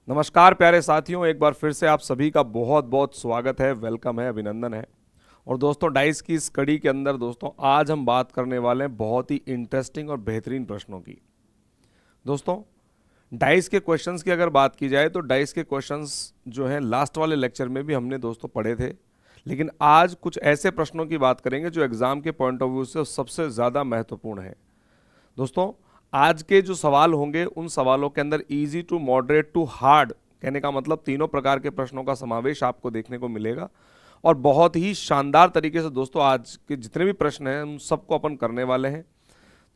नमस्कार प्यारे साथियों, एक बार फिर से आप सभी का बहुत बहुत स्वागत है, वेलकम है, अभिनंदन है। और दोस्तों, डाइस की इस कड़ी के अंदर दोस्तों आज हम बात करने वाले हैं बहुत ही इंटरेस्टिंग और बेहतरीन प्रश्नों की। दोस्तों, डाइस के क्वेश्चंस की अगर बात की जाए तो डाइस के क्वेश्चंस जो हैं लास्ट वाले लेक्चर में भी हमने दोस्तों पढ़े थे, लेकिन आज कुछ ऐसे प्रश्नों की बात करेंगे जो एग्जाम के पॉइंट ऑफ व्यू से सबसे ज़्यादा महत्वपूर्ण है। दोस्तों, आज के जो सवाल होंगे उन सवालों के अंदर easy to moderate to hard, कहने का मतलब तीनों प्रकार के प्रश्नों का समावेश आपको देखने को मिलेगा। और बहुत ही शानदार तरीके से दोस्तों आज के जितने भी प्रश्न हैं उन सबको अपन करने वाले हैं।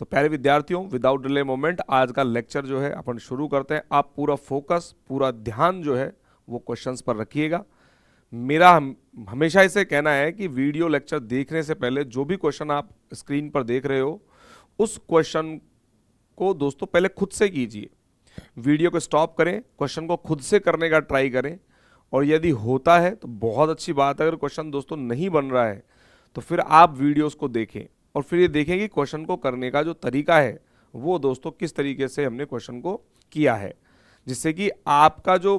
तो प्यारे विद्यार्थियों, विदाउट डिले मोमेंट आज का लेक्चर जो है अपन शुरू करते हैं। आप पूरा फोकस, पूरा ध्यान जो है वो क्वेश्चंस पर रखिएगा। मेरा हमेशा इसे कहना है कि वीडियो लेक्चर देखने से पहले जो भी क्वेश्चन आप स्क्रीन पर देख रहे हो उस क्वेश्चन को दोस्तों पहले खुद से कीजिए। वीडियो को स्टॉप करें, क्वेश्चन को खुद से करने का ट्राई करें, और यदि होता है तो बहुत अच्छी बात है। अगर क्वेश्चन दोस्तों नहीं बन रहा है तो फिर आप वीडियोस को देखें और फिर ये देखें कि क्वेश्चन को करने का जो तरीका है वो दोस्तों किस तरीके से हमने क्वेश्चन को किया है, जिससे कि आपका जो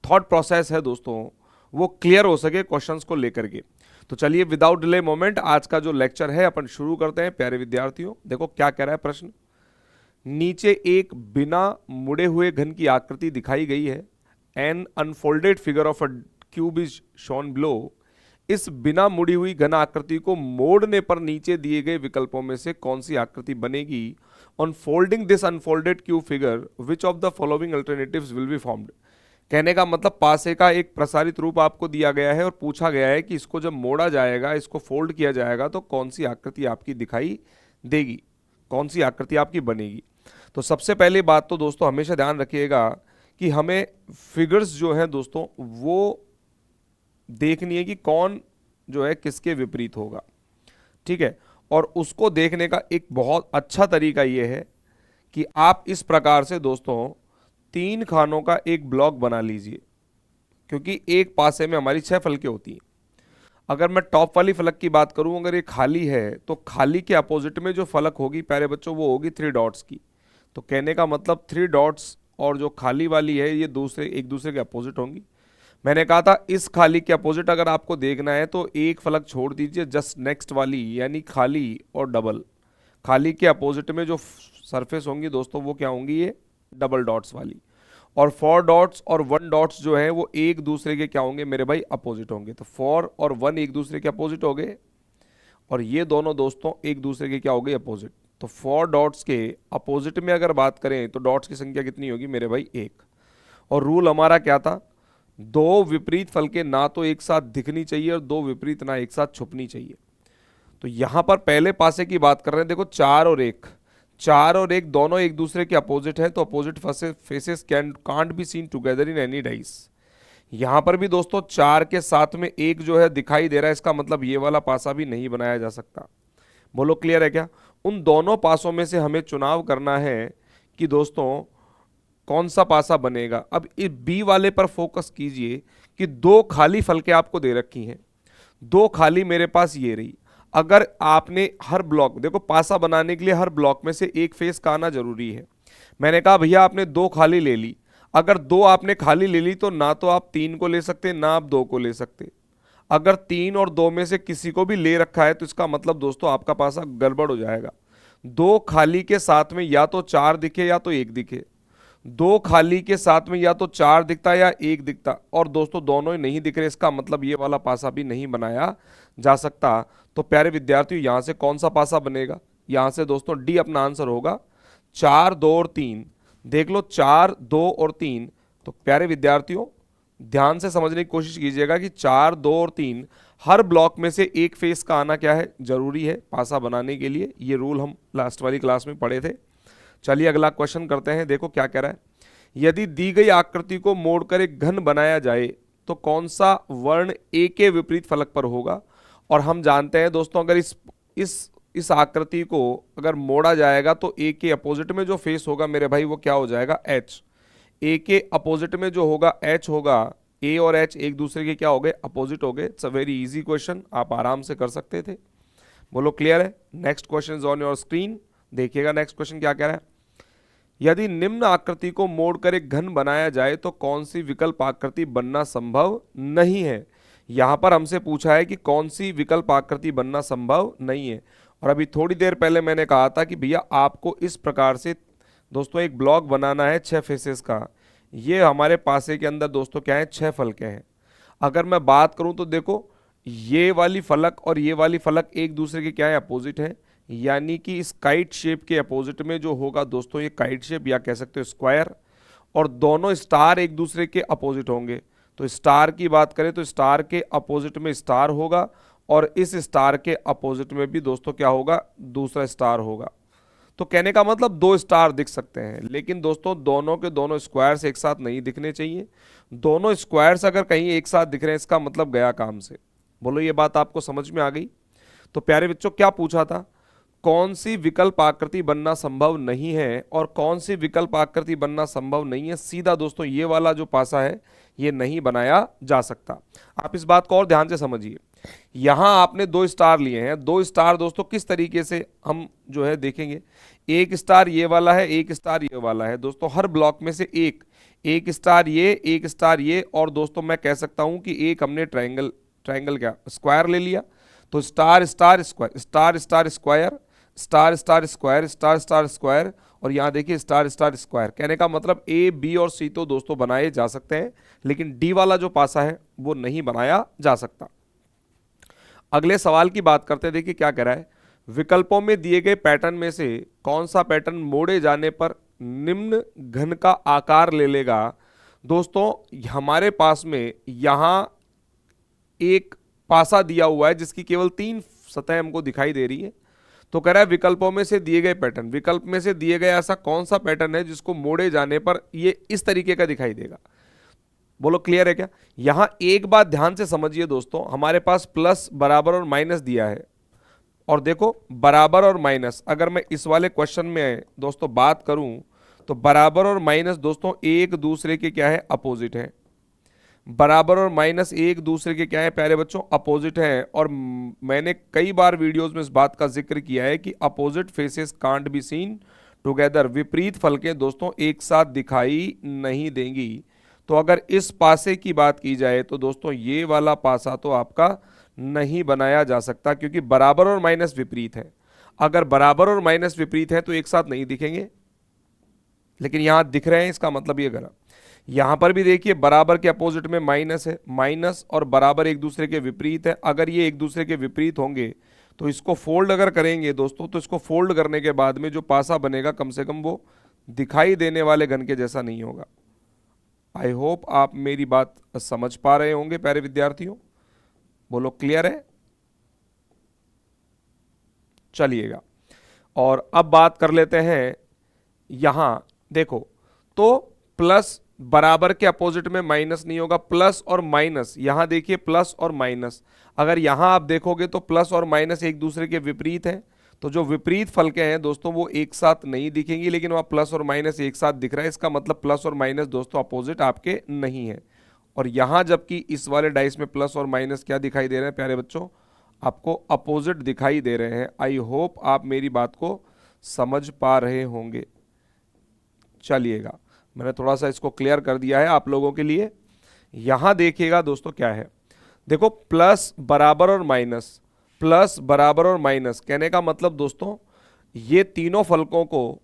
थॉट प्रोसेस है दोस्तों वो क्लियर हो सके क्वेश्चंस को लेकर के। तो चलिए विदाउट डिले मोमेंट आज का जो लेक्चर है अपन शुरू करते हैं। प्यारे विद्यार्थियों, देखो क्या कह रहा है प्रश्न। नीचे एक बिना मुड़े हुए घन की आकृति दिखाई गई है। An unfolded figure of a cube is shown below. इस बिना मुड़ी हुई घन आकृति को मोड़ने पर नीचे दिए गए विकल्पों में से कौन सी आकृति बनेगी? On folding this unfolded cube figure which of the following alternatives will be formed. कहने का मतलब पासे का एक प्रसारित रूप आपको दिया गया है और पूछा गया है कि इसको जब मोड़ा जाएगा, इसको फोल्ड किया जाएगा तो कौन सी आकृति आपकी दिखाई देगी, कौन सी आकृति आपकी बनेगी। तो सबसे पहली बात तो दोस्तों हमेशा ध्यान रखिएगा कि हमें फिगर्स जो हैं दोस्तों वो देखनी है कि कौन जो है किसके विपरीत होगा, ठीक है। और उसको देखने का एक बहुत अच्छा तरीका ये है कि आप इस प्रकार से दोस्तों 3 खानों का एक ब्लॉक बना लीजिए, क्योंकि एक पासे में हमारी 6 फलकें होती हैं। अगर मैं टॉप वाली फलक की बात करूं, अगर ये खाली है तो खाली के अपोजिट में जो फलक होगी प्यारे बच्चों वो होगी 3 डॉट्स की। तो कहने का मतलब 3 डॉट्स और जो खाली वाली है ये एक दूसरे के अपोजिट होंगी। मैंने कहा था इस खाली के अपोजिट अगर आपको देखना है तो एक फलक छोड़ दीजिए, जस्ट नेक्स्ट वाली यानी खाली और डबल। खाली के अपोजिट में जो सरफेस होंगी दोस्तों वो क्या होंगी? ये डबल डॉट्स वाली। और 4 डॉट्स और 1 डॉट्स जो है वो एक दूसरे के क्या होंगे मेरे भाई? अपोजिट होंगे। तो 4 और 1 एक दूसरे के अपोजिट हो गए और ये दोनों दोस्तों एक दूसरे के क्या हो गए? अपोजिट। तो 4 डॉट्स के अपोजिट में अगर बात करें तो डॉट्स की संख्या कितनी होगी मेरे भाई? 1। और रूल हमारा क्या था? 2 विपरीत फलकें ना तो एक साथ दिखनी चाहिए और 2 विपरीत ना एक साथ छुपनी चाहिए। तो यहां पर पहले पासे की बात कर रहे हैं, देखो 4 और 1, 4 और 1 दोनों एक दूसरे के अपोजिट है, तो opposite faces can't be seen together in any dice. यहां पर भी दोस्तों 4 के साथ में 1 जो है दिखाई दे रहा है, इसका मतलब ये वाला पासा भी नहीं बनाया जा सकता। बोलो क्लियर है क्या? उन दोनों पासों में से हमें चुनाव करना है कि दोस्तों कौन सा पासा बनेगा। अब इस बी वाले पर फोकस कीजिए कि 2 खाली फलकें आपको दे रखी हैं, 2 खाली मेरे पास ये रही। अगर आपने हर ब्लॉक, देखो पासा बनाने के लिए हर ब्लॉक में से एक फेस का आना जरूरी है। मैंने कहा भैया आपने 2 खाली ले ली, अगर 2 आपने खाली ले ली तो ना तो आप 3 को ले सकते ना आप 2 को ले सकते। अगर 3 और 2 में से किसी को भी ले रखा है तो इसका मतलब दोस्तों आपका पासा गड़बड़ हो जाएगा। 2 खाली के साथ में या तो 4 दिखे या तो 1 दिखे, 2 खाली के साथ में या तो 4 दिखता या 1 दिखता, और दोस्तों दोनों ही नहीं दिख रहे, इसका मतलब ये वाला पासा भी नहीं बनाया जा सकता। तो प्यारे विद्यार्थियों यहां से कौन सा पासा बनेगा? यहां से दोस्तों डी अपना आंसर होगा। 4, 2 और 3, देख लो 4, 2 और 3। तो प्यारे विद्यार्थियों ध्यान से समझने की कोशिश कीजिएगा कि 4, 2 और 3 हर ब्लॉक में से एक फेस का आना क्या है? जरूरी है पासा बनाने के लिए। ये रूल हम लास्ट वाली क्लास में पढ़े थे। चलिए अगला क्वेश्चन करते हैं। देखो क्या कह रहा है। यदि दी गई आकृति को मोड़कर एक घन बनाया जाए तो कौन सा वर्ण ए के विपरीत फलक पर होगा? और हम जानते हैं दोस्तों अगर इस आकृति को अगर मोड़ा जाएगा तो ए के अपोजिट में जो फेस होगा मेरे भाई वो क्या हो जाएगा? एच। ए के अपोजिट में जो होगा एच होगा। ए और एच एक दूसरे के क्या हो गए? अपोजिट हो गए। It's a very easy question, आप आराम से कर सकते थे। बोलो क्लियर है? Next question is on your screen. देखिएगा नेक्स्ट क्वेश्चन क्या कह रहा है। यदि निम्न आकृति को मोड़कर एक घन बनाया जाए तो कौन सी विकल्प आकृति बनना संभव नहीं है। यहां पर हमसे पूछा है कि कौन सी विकल्प आकृति बनना संभव नहीं है। और अभी थोड़ी देर पहले मैंने कहा था कि भैया आपको इस प्रकार से दोस्तों एक ब्लॉक बनाना है 6 फेसेस का। ये हमारे पासे के अंदर दोस्तों क्या है, 6 फलकें हैं। अगर मैं बात करूं तो देखो, ये वाली फलक और ये वाली फलक एक दूसरे के क्या है, अपोजिट है। यानी कि इस काइट शेप के अपोजिट में जो होगा दोस्तों ये काइट शेप, या कह सकते हो स्क्वायर, और दोनों स्टार एक दूसरे के अपोजिट होंगे। तो स्टार की बात करें तो स्टार के अपोजिट में स्टार होगा, और इस स्टार के अपोजिट में भी दोस्तों क्या होगा, दूसरा स्टार होगा। तो कहने का मतलब 2 स्टार दिख सकते हैं, लेकिन दोस्तों दोनों के दोनों स्क्वायर्स एक साथ नहीं दिखने चाहिए। दोनों स्क्वायर्स अगर कहीं एक साथ दिख रहे हैं इसका मतलब गया काम से। बोलो ये बात आपको समझ में आ गई। तो प्यारे बच्चों क्या पूछा था, कौन सी विकल्प आकृति बनना संभव नहीं है, और कौन सी विकल्प आकृति बनना संभव नहीं है। सीधा दोस्तों ये वाला जो पासा है ये नहीं बनाया जा सकता। आप इस बात को और ध्यान से समझिए। यहां आपने 2 स्टार लिए हैं। 2 स्टार दोस्तों किस तरीके से हम जो है देखेंगे, एक स्टार ये वाला है, एक स्टार ये वाला है। दोस्तों हर ब्लॉक में से एक स्टार ये, एक स्टार ये, और दोस्तों मैं कह सकता हूं कि एक हमने ट्रायंगल क्या, स्क्वायर ले लिया। तो star star square, star star square, star star square, star star square, और यहां देखिए स्टार स्टार स्क्वायर। कहने का मतलब ए, बी और सी तो दोस्तों बनाए जा सकते हैं, लेकिन डी वाला जो पासा है वो नहीं बनाया जा सकता। अगले सवाल की बात करते हैं। देखिए क्या कह रहा है, विकल्पों में दिए गए पैटर्न में से कौन सा पैटर्न मोड़े जाने पर निम्न घन का आकार ले लेगा। दोस्तों हमारे पास में यहां एक पासा दिया हुआ है जिसकी केवल 3 सतह हमको दिखाई दे रही है। तो कह रहा है विकल्पों में से दिए गए पैटर्न, विकल्प में से दिए गए ऐसा कौन सा पैटर्न है जिसको मोड़े जाने पर ये इस तरीके का दिखाई देगा। बोलो क्लियर है क्या। यहां एक बात ध्यान से समझिए दोस्तों, हमारे पास प्लस, बराबर और माइनस दिया है। और देखो बराबर और माइनस, अगर मैं इस वाले क्वेश्चन में दोस्तों बात करूं तो बराबर और माइनस दोस्तों एक दूसरे के क्या है, अपोजिट है। बराबर और माइनस एक दूसरे के क्या है प्यारे बच्चों, अपोजिट है। और मैंने कई बार वीडियोस में इस बात का जिक्र किया है कि opposite faces can't be seen together. विपरीत फलकें दोस्तों एक साथ दिखाई नहीं देंगी। तो अगर इस पासे की बात की जाए तो दोस्तों ये वाला पासा तो आपका नहीं बनाया जा सकता, क्योंकि बराबर और माइनस विपरीत है। अगर बराबर और माइनस विपरीत है तो एक साथ नहीं दिखेंगे, लेकिन यहां दिख रहे हैं, इसका मतलब ये गलत। यहां पर भी देखिए बराबर के अपोजिट में माइनस है, माइनस और बराबर एक दूसरे के विपरीत है। अगर ये एक दूसरे के विपरीत होंगे तो इसको फोल्ड अगर करेंगे दोस्तों, तो इसको फोल्ड करने के बाद में जो पासा बनेगा कम से कम वो दिखाई देने वाले घन के जैसा नहीं होगा। आई होप आप मेरी बात समझ पा रहे होंगे प्यारे विद्यार्थियों। बोलो क्लियर है। चलिएगा और अब बात कर लेते हैं। यहां देखो तो प्लस बराबर के अपोजिट में माइनस नहीं होगा, प्लस और माइनस। यहां देखिए प्लस और माइनस, अगर यहां आप देखोगे तो प्लस और माइनस एक दूसरे के विपरीत हैं। तो जो विपरीत फलकें हैं दोस्तों वो एक साथ नहीं दिखेंगी, लेकिन वहां प्लस और माइनस एक साथ दिख रहा है। इसका मतलब प्लस और माइनस दोस्तों अपोजिट आपके नहीं है। और यहां जबकि इस वाले डाइस में प्लस और माइनस क्या दिखाई दे रहे हैं प्यारे बच्चों, आपको अपोजिट दिखाई दे रहे हैं। आई होप आप मेरी बात को समझ पा रहे होंगे। चलिएगा मैंने थोड़ा सा इसको क्लियर कर दिया है आप लोगों के लिए। यहां देखिएगा दोस्तों क्या है, देखो प्लस बराबर और माइनस, प्लस बराबर और माइनस। कहने का मतलब दोस्तों ये तीनों फलकों को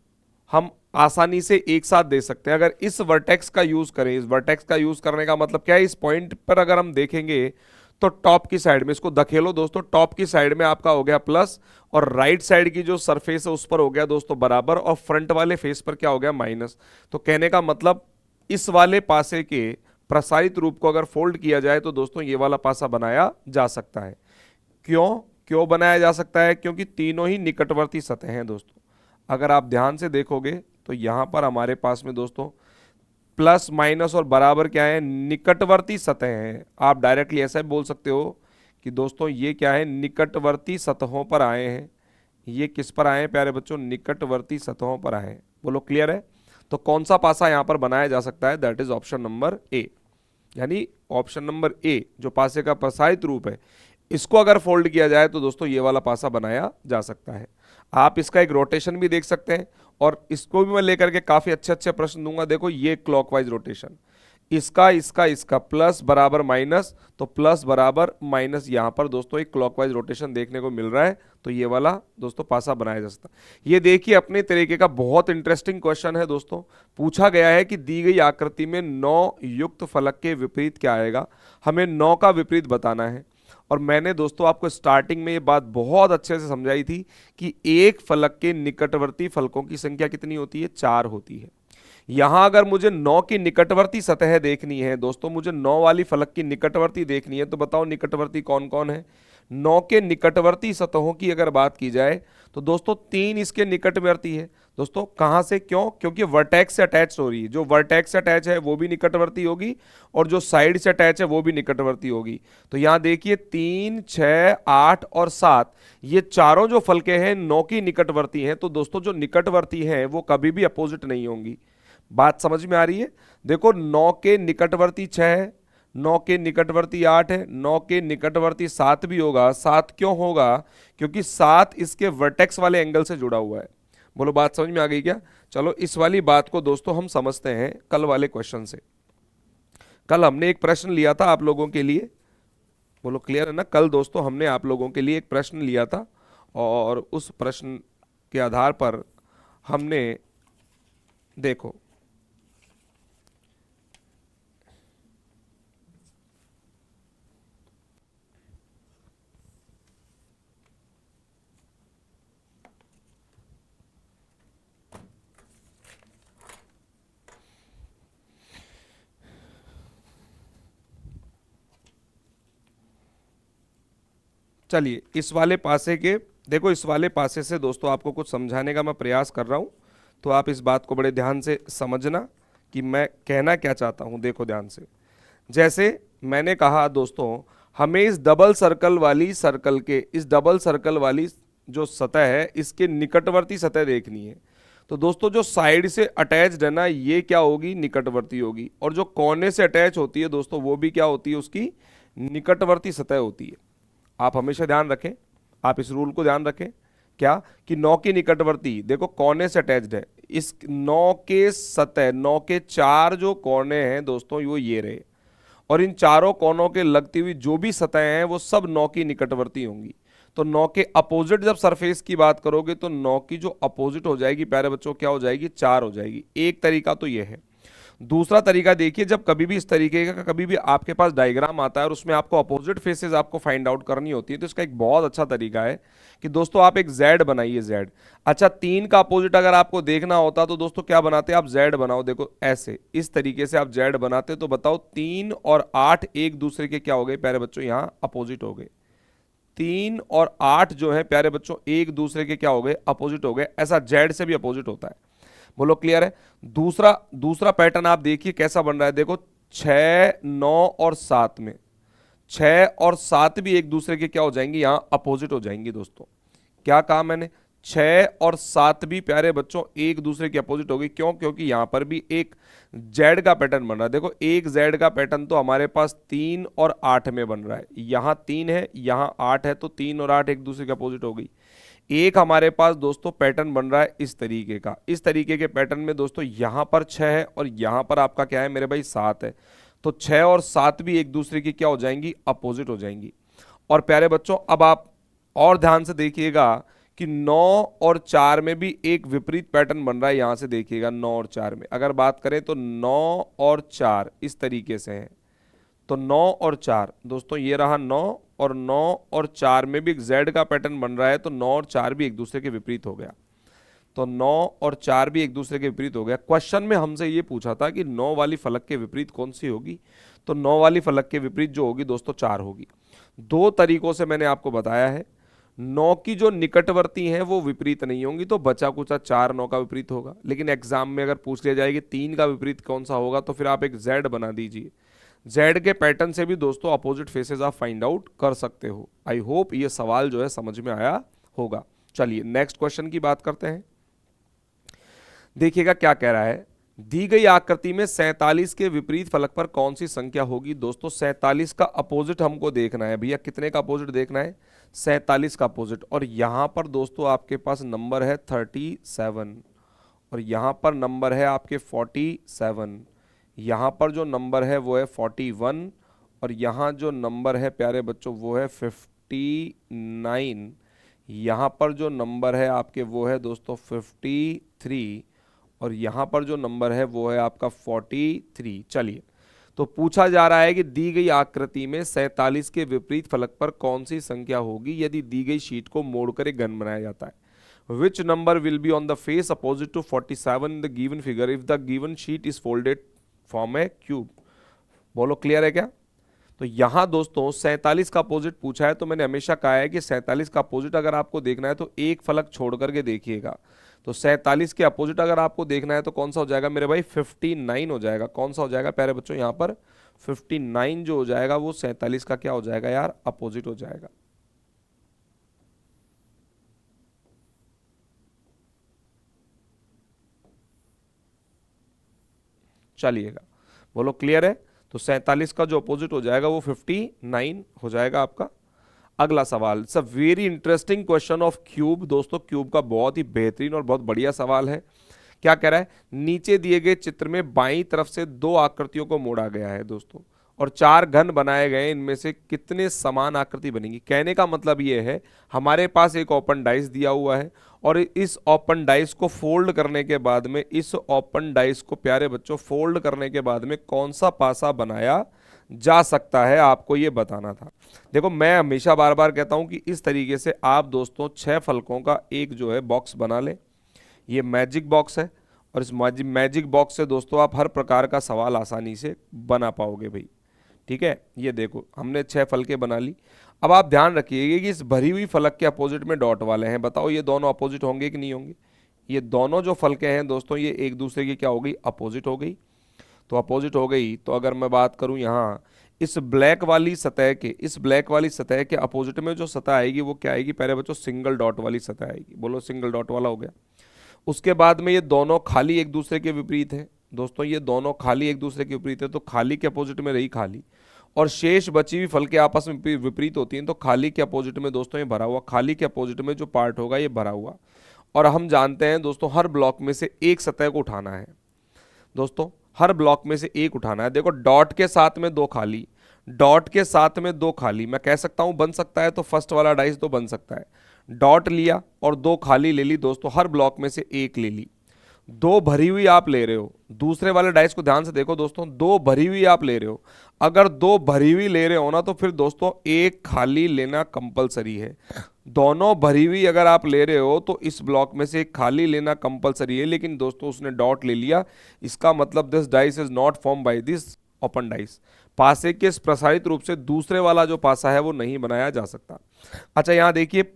हम आसानी से एक साथ दे सकते हैं। अगर इस वर्टेक्स का यूज करें, इस वर्टेक्स का यूज करने का मतलब क्या है, इस पॉइंट पर अगर हम देखेंगे तो टॉप की साइड में, इसको धकेलो दोस्तों, टॉप की साइड में आपका हो गया प्लस, और राइट साइड की जो सरफेस है उस पर हो गया दोस्तों बराबर, और फ्रंट वाले फेस पर क्या हो गया, माइनस। तो कहने का मतलब इस वाले पासे के प्रसारित रूप को अगर फोल्ड किया जाए तो दोस्तों ये वाला पासा बनाया जा सकता है। क्यों बनाया जा सकता है, क्योंकि तीनों ही निकटवर्ती सतह हैं दोस्तों। अगर आप ध्यान से देखोगे तो यहां पर हमारे पास में दोस्तों प्लस माइनस और बराबर क्या है, निकटवर्ती सतह हैं। आप डायरेक्टली ऐसा भी बोल सकते हो कि दोस्तों ये क्या है, निकटवर्ती सतहों पर आए हैं। ये किस पर आए हैं प्यारे बच्चों, निकटवर्ती सतहों पर आए हैं। बोलो क्लियर है। तो कौन सा पासा यहां पर बनाया जा सकता है, that is option number A. यानी ऑप्शन नंबर ए जो पासे का प्रसारित रूप है इसको अगर फोल्ड किया जाए तो दोस्तों ये वाला पासा बनाया जा सकता है। आप इसका एक रोटेशन भी देख सकते हैं, और इसको भी मैं लेकर के काफी अच्छे अच्छे प्रश्न दूंगा। देखो ये क्लॉकवाइज रोटेशन, इसका इसका इसका प्लस बराबर माइनस, तो प्लस बराबर माइनस, यहां पर दोस्तों एक क्लॉकवाइज रोटेशन देखने को मिल रहा है, तो ये वाला दोस्तों पासा बनाया जा सकता है। ये देखिए अपने तरीके का बहुत इंटरेस्टिंग क्वेश्चन है दोस्तों। पूछा गया है कि दी गई आकृति में 9 युक्त फलक के विपरीत क्या आएगा, हमें 9 का विपरीत बताना है। और मैंने दोस्तों आपको स्टार्टिंग में ये बात बहुत अच्छे से समझाई थी कि एक फलक के निकटवर्ती फलकों की संख्या कितनी होती है, 4 होती है। यहां अगर मुझे 9 की निकटवर्ती सतह देखनी है दोस्तों, मुझे 9 वाली फलक की निकटवर्ती देखनी है, तो बताओ निकटवर्ती कौन कौन है। 9 के निकटवर्ती सतहों की अगर बात की जाए तो दोस्तों 3 इसके निकटवर्ती है। दोस्तों कहां से, क्यों, क्योंकि वर्टेक्स से अटैच हो रही है। जो वर्टेक्स से अटैच है वो भी निकटवर्ती होगी, और जो साइड से अटैच है वो भी निकटवर्ती होगी। तो यहां देखिए 3, 6, 8 और 7, ये चारों जो फलके हैं 9 की निकटवर्ती हैं। तो दोस्तों जो निकटवर्ती हैं वो कभी भी अपोजिट नहीं होंगी। बात समझ में आ रही है। देखो 9 के निकटवर्ती 6 है, 9 के निकटवर्ती 8 है, 9 के निकटवर्ती 7 भी होगा। 7 क्यों होगा, क्योंकि 7 इसके वर्टेक्स वाले एंगल से जुड़ा हुआ है। बोलो बात समझ में आ गई क्या। चलो इस वाली बात को दोस्तों हम समझते हैं कल वाले क्वेश्चन से। कल हमने एक प्रश्न लिया था आप लोगों के लिए, बोलो क्लियर है ना। कल दोस्तों हमने आप लोगों के लिए एक प्रश्न लिया था, और उस प्रश्न के आधार पर हमने देखो चलिए इस वाले पासे के, देखो इस वाले पासे से दोस्तों आपको कुछ समझाने का मैं प्रयास कर रहा हूं, तो आप इस बात को बड़े ध्यान से समझना कि मैं कहना क्या चाहता हूं। देखो ध्यान से, जैसे मैंने कहा दोस्तों हमें इस डबल सर्कल वाली सर्कल के, इस डबल सर्कल वाली जो सतह है इसके निकटवर्ती सतह देखनी है। तो दोस्तों जो साइड से अटैच्ड है ना, ये क्या होगी, निकटवर्ती होगी, और जो कोने से अटैच होती है दोस्तों वो भी क्या होती है, उसकी निकटवर्ती सतह होती है। आप हमेशा ध्यान रखें, आप इस रूल को ध्यान रखें, क्या कि 9 की निकटवर्ती देखो कोने से अटैच्ड है। इस 9 के सतह, 9 के 4 जो कोने हैं दोस्तों वो ये रहे, और इन चारों कोनों के लगती हुई जो भी सतह हैं वो सब 9 की निकटवर्ती होंगी। तो 9 के अपोजिट जब सरफेस की बात करोगे तो 9 की जो अपोजिट हो जाएगी प्यारे बच्चों, क्या हो जाएगी, 4 हो जाएगी। एक तरीका तो ये है। दूसरा तरीका देखिए, जब कभी भी इस तरीके का कभी भी आपके पास डायग्राम आता है और उसमें आपको अपोजिट फेसेस आपको फाइंड आउट करनी होती है, तो इसका एक बहुत अच्छा तरीका है कि दोस्तों आप एक जेड बनाइए, जेड। अच्छा 3 का अपोजिट अगर आपको देखना होता तो दोस्तों क्या बनाते, आप जेड बनाओ। देखो ऐसे इस तरीके से आप जेड बनाते, तो बताओ 3 और 8 एक दूसरे के क्या हो गए प्यारे बच्चों, यहां अपोजिट हो गए। 3 और 8 जो है प्यारे बच्चों एक दूसरे के क्या हो गए, अपोजिट हो गए। ऐसा जेड से भी अपोजिट होता है। बोलो क्लियर है। दूसरा दूसरा पैटर्न आप देखिए कैसा बन रहा है। देखो 6, 9 और 7 में 6 और 7 भी एक दूसरे के क्या हो जाएंगे, यहां अपोजिट हो जाएंगी। दोस्तों क्या कहा मैंने, 6 और 7 भी प्यारे बच्चों एक दूसरे के अपोजिट होगी। क्यों, क्योंकि यहां पर भी एक जेड का पैटर्न बन रहा है। देखो एक जेड का पैटर्न तो हमारे पास 3 और 8 में बन रहा है। यहां 3 है, यहां 8 है, तो 3 और 8 एक दूसरे के अपोजिट हो गई। एक हमारे पास दोस्तों पैटर्न बन रहा है इस तरीके का। इस तरीके के पैटर्न में दोस्तों यहां पर 6 है और यहां पर आपका क्या है मेरे भाई, 7 है। तो 6 और 7 भी एक दूसरे की क्या हो जाएंगी, अपोजिट हो जाएंगी। और प्यारे बच्चों अब आप और ध्यान से देखिएगा कि 9 और 4 में भी एक विपरीत पैटर्न बन रहा है। यहां से देखिएगा 9 और 4 में अगर बात करें तो 9 और 4 इस तरीके से है। तो 9 और 4 दोस्तों ये रहा 9, और 9 और 4 में भी एक जेड का पैटर्न बन रहा है। तो 9 और 4 भी एक दूसरे के विपरीत हो गया। तो 9 और 4 भी एक दूसरे के विपरीत हो गया। क्वेश्चन में हमसे ये पूछा था कि 9 वाली फलक के विपरीत कौन सी होगी, तो 9 वाली फलक के विपरीत जो होगी दोस्तों 4 होगी। दो तरीकों से मैंने आपको बताया है। 9 की जो निकटवर्ती हैं वो विपरीत नहीं होंगी, तो बचा कुचा 4 9 का विपरीत होगा। लेकिन एग्जाम में अगर पूछ लिया जाए कि 3 का विपरीत कौन सा होगा, तो फिर आप एक जेड बना दीजिए। जेड के पैटर्न से भी दोस्तों अपोजिट फेसेस आप फाइंड आउट कर सकते हो। आई होप ये सवाल जो है समझ में आया होगा। चलिए नेक्स्ट क्वेश्चन की बात करते हैं। देखिएगा क्या कह रहा है, दी गई आकृति में 47 के विपरीत फलक पर कौन सी संख्या होगी? दोस्तों 47 का अपोजिट हमको देखना है भैया। कितने का अपोजिट देखना है? 47 का अपोजिट। और यहां पर दोस्तों आपके पास नंबर है 37, और यहां पर नंबर है आपके 47, यहां पर जो नंबर है वो है 41, और यहां जो नंबर है प्यारे बच्चों वो है 59, यहां पर जो नंबर है आपके वो है दोस्तों 53, और यहां पर जो नंबर है वो है आपका 43। चलिए, तो पूछा जा रहा है कि दी गई आकृति में 47 के विपरीत फलक पर कौन सी संख्या होगी यदि दी गई शीट को मोड़कर एक घन बनाया जाता है। Which number will be on the face opposite to 47 in the given figure if the given sheet is folded form a cube. बोलो क्लियर है क्या? तो यहां दोस्तों 47 का अपोजिट पूछा है, तो मैंने हमेशा कहा है कि 47 का अपोजिट अगर आपको देखना है तो एक फलक छोड़ करके देखिएगा। तो 47 के अपोजिट अगर आपको देखना है तो कौन सा हो जाएगा मेरे भाई? 59 हो जाएगा। कौन सा हो जाएगा प्यारे बच्चों? यहाँ पर 59 जो हो जाएगा वो 47 का क्या हो जाएगा यार? अपोजिट हो जाएगा। चलिएगा, बोलो क्लियर है? तो 47 का जो अपोजिट हो जाएगा वो 59 हो जाएगा आपका। अगला सवाल, it's a very interesting question of cube. दोस्तों क्यूब का बहुत ही बेहतरीन और बहुत बढ़िया सवाल है। क्या कह रहा है? नीचे दिए गए चित्र में बाईं तरफ से दो आकृतियों को मोड़ा गया है दोस्तों, और चार घन बनाए गए, इनमें से कितने समान आकृति बनेंगी? कहने का मतलब ये है हमारे पास एक ओपन डाइस दिया हुआ है, और इस ओपन डाइस को फोल्ड करने के बाद में, इस ओपन डाइस को प्यारे बच्चों फोल्ड करने के बाद में कौन सा पासा बनाया जा सकता है, आपको ये बताना था। देखो मैं हमेशा बार बार कहता हूं कि इस तरीके से आप दोस्तों 6 फलकों का एक जो है बॉक्स बना लें। ये मैजिक बॉक्स है, और इस मैजिक बॉक्स से दोस्तों आप हर प्रकार का सवाल आसानी से बना पाओगे भाई। ठीक है, ये देखो हमने 6 फलके बना ली। अब आप ध्यान रखिएगा कि इस भरी हुई फलक के अपोजिट में डॉट वाले हैं। बताओ ये दोनों अपोजिट होंगे कि नहीं होंगे? ये दोनों जो फलके हैं दोस्तों ये एक दूसरे की क्या हो गई? अपोजिट हो गई। तो अपोजिट हो गई, तो अगर मैं बात करूं यहाँ इस ब्लैक वाली सतह के, इस ब्लैक वाली सतह के अपोजिट में जो सतह आएगी वो क्या आएगी प्यारे बच्चों? सिंगल डॉट वाली सतह आएगी। बोलो सिंगल डॉट वाला हो गया। उसके बाद में ये दोनों खाली एक दूसरे के विपरीत है दोस्तों, ये दोनों खाली एक दूसरे के विपरीत है, तो खाली के अपोजिट में रही खाली, और शेष बची हुई फल के आपस में विपरीत होती हैं, तो खाली के अपोजिट में दोस्तों ये भरा हुआ, खाली के अपोजिट में जो पार्ट होगा ये भरा हुआ। और हम जानते हैं दोस्तों हर ब्लॉक में से एक सतह को उठाना है दोस्तों, हर ब्लॉक में से एक उठाना है। देखो डॉट के साथ में दो खाली, डॉट के साथ में दो खाली, मैं कह सकता हूं बन सकता है, तो फर्स्ट वाला डाइस तो बन सकता है। डॉट लिया और दो खाली ले ली दोस्तों, हर ब्लॉक में से एक ले ली। दो भरी हुई आप ले रहे हो, दूसरे वाले डाइस को ध्यान से देखो दोस्तों, दो भरी हुई आप ले रहे हो। अगर दो भरी हुई ले रहे हो ना तो फिर दोस्तों एक खाली लेना कंपलसरी है। दोनों भरी हुई अगर आप ले रहे हो तो इस ब्लॉक में से एक खाली लेना कंपलसरी है, लेकिन दोस्तों उसने डॉट ले लिया, इसका मतलब this dice is not form by this open dice. पासे के प्रसारित रूप से दूसरे वाला जो पासा है वो नहीं बनाया जा सकता। अच्छा यहां देखिए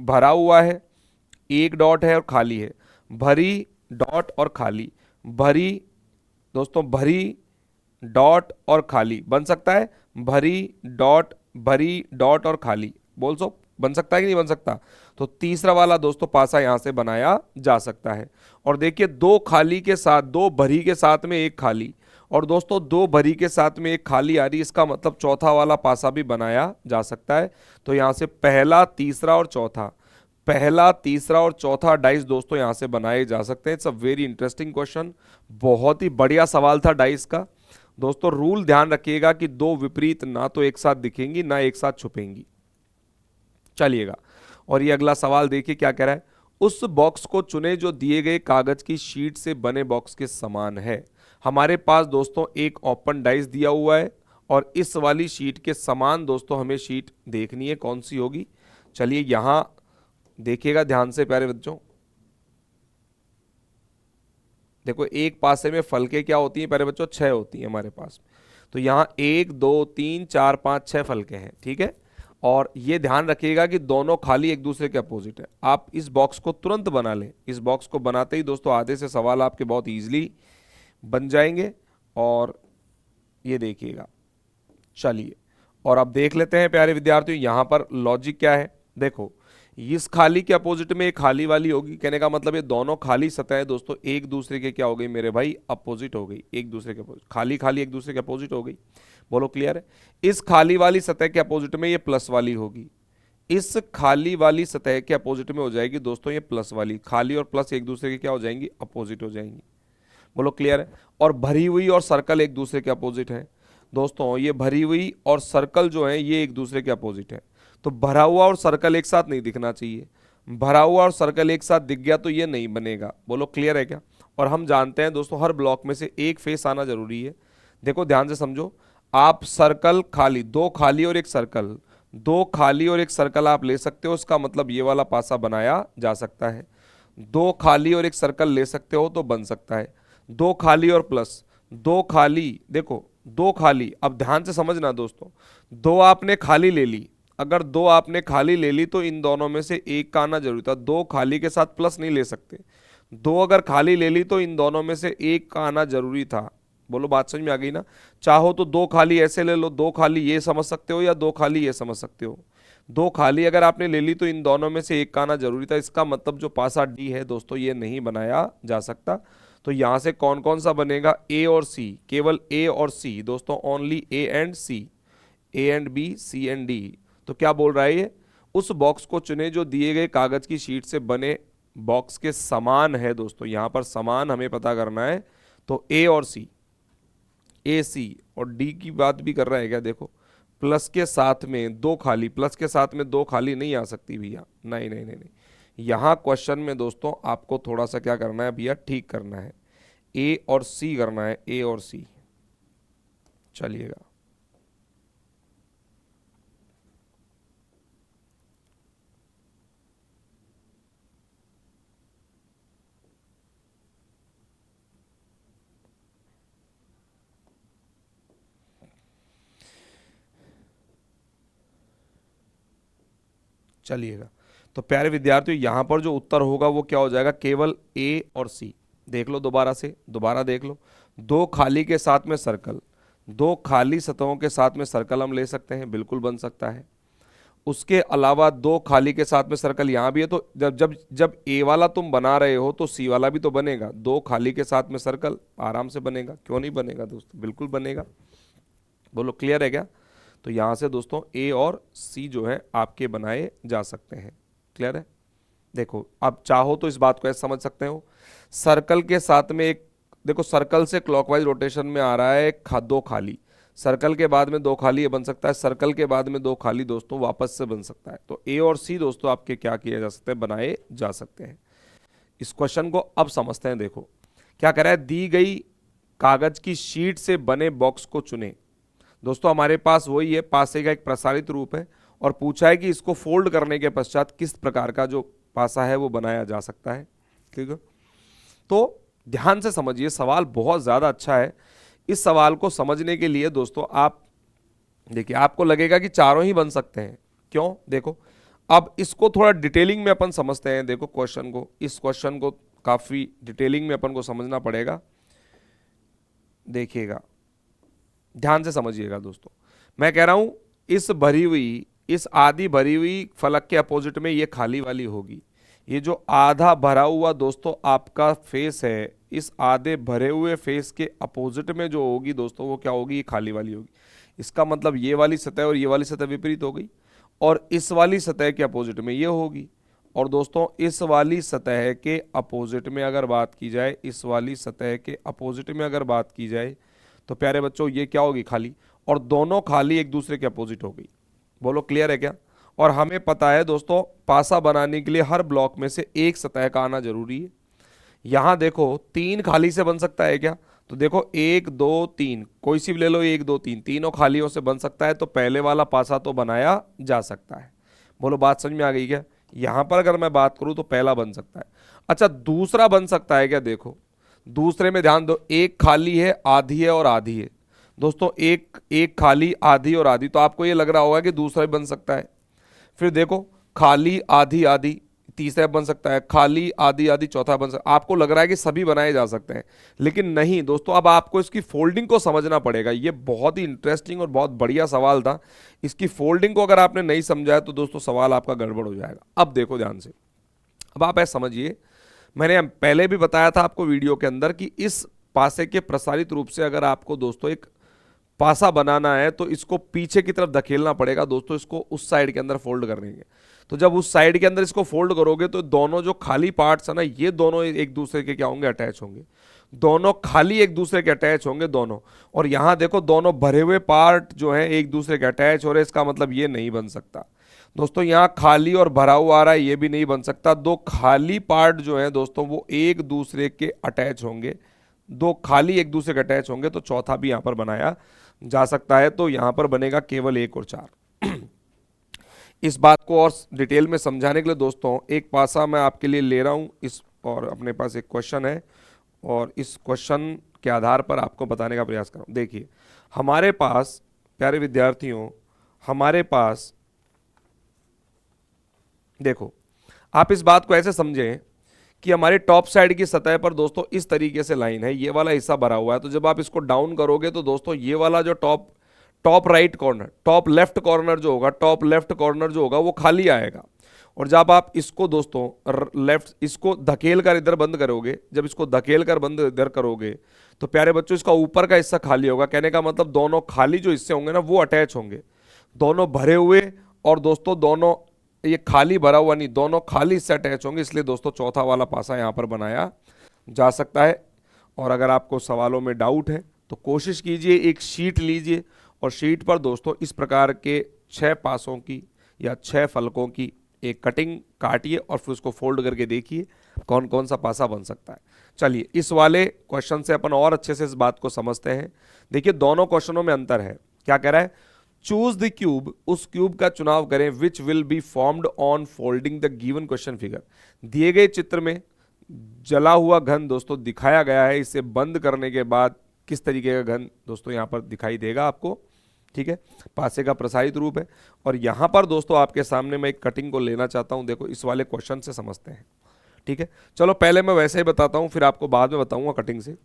भरा हुआ है, एक डॉट है और खाली है, भरी डॉट और खाली, भरी दोस्तों भरी डॉट और खाली बन सकता है, भरी डॉट और खाली, बोल सो बन सकता है कि नहीं बन सकता? तो तीसरा वाला दोस्तों पासा यहां से बनाया जा सकता है। और देखिए दो खाली के साथ, दो भरी के साथ में एक खाली, और दोस्तों दो भरी के साथ में एक खाली आ रही, इसका मतलब चौथा वाला पासा भी बनाया जा सकता है। तो यहां से पहला, तीसरा और चौथा, पहला, तीसरा और चौथा डाइस दोस्तों यहां से बनाए जा सकते हैं। It's a very interesting question, बहुत ही बढ़िया सवाल था डाइस का। दोस्तों रूल ध्यान रखिएगा कि दो विपरीत ना तो एक साथ दिखेंगी ना एक साथ छुपेंगी। चलिएगा, और ये अगला सवाल देखिए क्या कह रहा है। उस बॉक्स को चुने जो दिए गए कागज की शीट से बने बॉक्स के समान है। हमारे पास दोस्तों एक ओपन डाइस दिया हुआ है, और इस वाली शीट के समान दोस्तों हमें शीट देखनी है, कौन सी होगी? चलिए यहां देखिएगा ध्यान से प्यारे बच्चों, देखो एक पासे में फलके क्या होती हैं प्यारे बच्चों? 6 होती हैं हमारे पास। तो यहाँ 1 2 3 4 5 6 फलके हैं, ठीक है। और ये ध्यान रखिएगा कि दोनों खाली एक दूसरे के अपोजिट है। आप इस बॉक्स को तुरंत बना लें, इस बॉक्स को बनाते ही दोस्तों आधे से सवाल आपके बहुत ईजिली बन जाएंगे। और ये देखिएगा, चलिए और अब देख लेते हैं प्यारे विद्यार्थियों यहाँ पर लॉजिक क्या है। देखो इस खाली के अपोजिट में एक खाली वाली होगी, कहने का मतलब ये दोनों खाली सतह दोस्तों एक दूसरे के क्या हो गई मेरे भाई, अपोजिट हो गई, एक दूसरे के अपोजिट, खाली खाली एक दूसरे के अपोजिट हो गई। बोलो क्लियर है। इस खाली वाली सतह के अपोजिट में ये प्लस वाली होगी, इस खाली वाली सतह के अपोजिट में हो जाएगी दोस्तों ये प्लस वाली, खाली और प्लस एक दूसरे के क्या हो जाएंगी, अपोजिट हो जाएंगी। बोलो क्लियर है। और भरी हुई और सर्कल एक दूसरे के अपोजिट है दोस्तों, ये भरी हुई और सर्कल जो है ये एक दूसरे के अपोजिट है। तो भरा हुआ और सर्कल एक साथ नहीं दिखना चाहिए, भरा हुआ और सर्कल एक साथ दिख गया तो ये नहीं बनेगा। बोलो क्लियर है क्या। और हम जानते हैं दोस्तों हर ब्लॉक में से एक फेस आना जरूरी है। देखो ध्यान से समझो, आप सर्कल खाली, दो खाली और एक सर्कल, दो खाली और एक सर्कल आप ले सकते हो, इसका मतलब ये वाला पासा बनाया जा सकता है। दो खाली और एक सर्कल ले सकते हो तो बन सकता है। दो खाली और प्लस, दो खाली, देखो दो खाली, अब ध्यान से समझना दोस्तों, दो आपने खाली ले ली, अगर दो आपने खाली ले ली तो इन दोनों में से एक का आना जरूरी था, दो खाली के साथ प्लस नहीं ले सकते। दो अगर खाली ले ली तो इन दोनों में से एक का आना जरूरी था। बोलो बात समझ में आ गई ना। चाहो तो दो खाली ऐसे ले लो, दो खाली ये समझ सकते हो या दो खाली ये समझ सकते हो। दो खाली अगर आपने ले ली तो इन दोनों में से एक का आना जरूरी था, इसका मतलब जो पासा डी है दोस्तों ये नहीं बनाया जा सकता। तो यहां से कौन कौन सा बनेगा, ए और सी, केवल ए और सी दोस्तों, only A and C, A and B, C and D. तो क्या बोल रहा है ये, उस बॉक्स को चुने जो दिए गए कागज की शीट से बने बॉक्स के समान है दोस्तों, यहां पर समान हमें पता करना है। तो ए और सी, ए सी और डी की बात भी कर रहा है क्या, देखो प्लस के साथ में दो खाली, प्लस के साथ में दो खाली नहीं आ सकती भैया, नहीं नहीं नहीं नहीं। यहां क्वेश्चन में दोस्तों आपको थोड़ा सा क्या करना है भैया, ठीक करना है, ए और सी करना है, ए और सी। चलिएगा चलिएगा। तो प्यारे विद्यार्थियों यहां पर जो उत्तर होगा वो क्या हो जाएगा, केवल ए और सी। देख लो दोबारा से, दोबारा देख लो, दो खाली के साथ में सर्कल, दो खाली सतहों के साथ में सर्कल हम ले सकते हैं, बिल्कुल बन सकता है। उसके अलावा दो खाली के साथ में सर्कल यहां भी है, तो जब जब जब ए वाला तुम बना रहे हो तो सी वाला भी तो बनेगा, दो खाली के साथ में सर्कल आराम से बनेगा, क्यों नहीं बनेगा दोस्तों, बिल्कुल बनेगा। बोलो क्लियर है क्या। तो यहां से दोस्तों ए और सी जो है आपके बनाए जा सकते हैं। क्लियर है। देखो अब चाहो तो इस बात को ऐसे समझ सकते हो, सर्कल के साथ में एक, देखो सर्कल से क्लॉकवाइज रोटेशन में आ रहा है दो खाली, सर्कल के बाद में दो खाली ये बन सकता है, सर्कल के बाद में दो खाली दोस्तों वापस से बन सकता है। तो ए और सी दोस्तों आपके क्या किए जा सकते हैं, बनाए जा सकते हैं। इस क्वेश्चन को अब समझते हैं। देखो क्या कह रहा है, दी गई कागज की शीट से बने बॉक्स को चुने। दोस्तों हमारे पास वही है, पासे का एक प्रसारित रूप है और पूछा है कि इसको फोल्ड करने के पश्चात किस प्रकार का जो पासा है वो बनाया जा सकता है। ठीक है, तो ध्यान से समझिए, सवाल बहुत ज़्यादा अच्छा है। इस सवाल को समझने के लिए दोस्तों आप देखिए, आपको लगेगा कि चारों ही बन सकते हैं, क्यों, देखो अब इसको थोड़ा डिटेलिंग में अपन समझते हैं। देखो क्वेश्चन को, इस क्वेश्चन को काफ़ी डिटेलिंग में अपन को समझना पड़ेगा। देखिएगा ध्यान से समझिएगा दोस्तों, मैं कह रहा हूं इस भरी हुई, इस आधी भरी हुई फलक के अपोजिट में ये खाली वाली होगी। ये जो आधा भरा हुआ दोस्तों आपका फेस है, इस आधे भरे हुए फेस के अपोजिट में जो होगी दोस्तों वो क्या होगी, ये खाली वाली होगी। इसका मतलब ये वाली सतह और ये वाली सतह विपरीत हो गई, और इस वाली सतह के अपोजिट में ये होगी। और दोस्तों इस वाली सतह के अपोजिट में अगर बात की जाए, इस वाली सतह के अपोजिट में अगर बात की जाए तो प्यारे बच्चों ये क्या होगी, खाली, और दोनों खाली एक दूसरे के अपोजिट हो गई। बोलो क्लियर है क्या। और हमें पता है दोस्तों पासा बनाने के लिए हर ब्लॉक में से एक सतह का आना जरूरी है। यहां देखो तीन खाली से बन सकता है क्या, तो देखो एक दो तीन, कोई सी भी ले लो, एक दो तीन, तीनों खालियों से बन सकता है, तो पहले वाला पासा तो बनाया जा सकता है। बोलो बात समझ में आ गई क्या। यहां पर अगर मैं बात करूं तो पहला बन सकता है। अच्छा दूसरा बन सकता है क्या, देखो दूसरे में ध्यान दो, एक खाली है, आधी है और आधी है। दोस्तों एक खाली, आधी और आधी, तो आपको ये लग रहा होगा कि दूसरा भी बन सकता है। फिर देखो खाली आधी आधी, तीसरा बन सकता है, खाली, आधी आधी चौथा बन सकता है। आपको लग रहा है कि सभी बनाए जा सकते हैं, लेकिन नहीं दोस्तों, अब आपको इसकी फोल्डिंग को समझना पड़ेगा। ये बहुत ही इंटरेस्टिंग और बहुत बढ़िया सवाल था। इसकी फोल्डिंग को अगर आपने नहीं समझा है तो दोस्तों सवाल आपका गड़बड़ हो जाएगा। अब देखो ध्यान से, अब आप ऐसा समझिए, मैंने पहले भी बताया था आपको वीडियो के अंदर कि इस पासे के प्रसारित रूप से अगर आपको दोस्तों एक पासा बनाना है तो इसको पीछे की तरफ धकेलना पड़ेगा दोस्तों, इसको उस साइड के अंदर फोल्ड करने के। तो जब उस साइड के अंदर इसको फोल्ड करोगे तो दोनों जो खाली पार्ट्स है ना, ये दोनों एक दूसरे के क्या होंगे, अटैच होंगे। दोनों खाली एक दूसरे के अटैच होंगे दोनों, और यहां देखो दोनों भरे हुए पार्ट जो है एक दूसरे के अटैच हो रहे, इसका मतलब ये नहीं बन सकता दोस्तों। यहाँ खाली और भरा हुआ आ रहा है, ये भी नहीं बन सकता। दो खाली पार्ट जो है दोस्तों वो एक दूसरे के अटैच होंगे, दो खाली एक दूसरे के अटैच होंगे, तो चौथा भी यहां पर बनाया जा सकता है। तो यहां पर बनेगा केवल 1 और 4। इस बात को और डिटेल में समझाने के लिए दोस्तों एक पासा मैं आपके लिए ले रहा हूं इस, और अपने पास एक क्वेश्चन है और इस क्वेश्चन के आधार पर आपको बताने का प्रयास कर रहा हूं। देखिए हमारे पास प्यारे विद्यार्थियों, हमारे पास देखो, आप इस बात को ऐसे समझें कि हमारे टॉप साइड की सतह पर दोस्तों इस तरीके से लाइन है, ये वाला हिस्सा भरा हुआ है। तो जब आप इसको डाउन करोगे तो दोस्तों ये वाला जो top right corner, top left corner जो होगा, टॉप लेफ्ट कॉर्नर जो होगा वो खाली आएगा। और जब आप इसको दोस्तों लेफ्ट, इसको धकेल कर इधर बंद करोगे, जब इसको धकेल कर बंद इधर करोगे तो प्यारे बच्चों इसका ऊपर का हिस्सा खाली होगा। कहने का मतलब दोनों खाली जो हिस्से होंगे ना वो अटैच होंगे, दोनों भरे हुए, और दोस्तों दोनों ये खाली भरा हुआ नहीं, दोनों खाली हिस्से अटैच होंगे। इसलिए दोस्तों चौथा वाला पासा यहां पर बनाया जा सकता है। और अगर आपको सवालों में डाउट है तो कोशिश कीजिए, एक शीट लीजिए और शीट पर दोस्तों इस प्रकार के 6 पासों की या 6 फलकों की एक कटिंग काटिए और फिर उसको फोल्ड करके देखिए कौन कौन सा पासा बन सकता है। चलिए इस वाले क्वेश्चन से अपन और अच्छे से इस बात को समझते हैं। देखिए दोनों क्वेश्चनों में अंतर है। क्या कह रहा है, चूज द क्यूब, उस क्यूब का चुनाव करें which will be formed on folding the given question figure. दिए गए चित्र में जला हुआ घन दोस्तों दिखाया गया है, इसे बंद करने के बाद किस तरीके का घन दोस्तों यहां पर दिखाई देगा आपको, ठीक है, पासे का प्रसारित रूप है। और यहां पर दोस्तों आपके सामने मैं एक कटिंग को लेना चाहता हूं, देखो इस वाले क्वेश्चन से समझते हैं, ठीक है। चलो पहले मैं वैसे ही बताता हूं, फिर आपको बाद में बताऊंगा कटिंग से।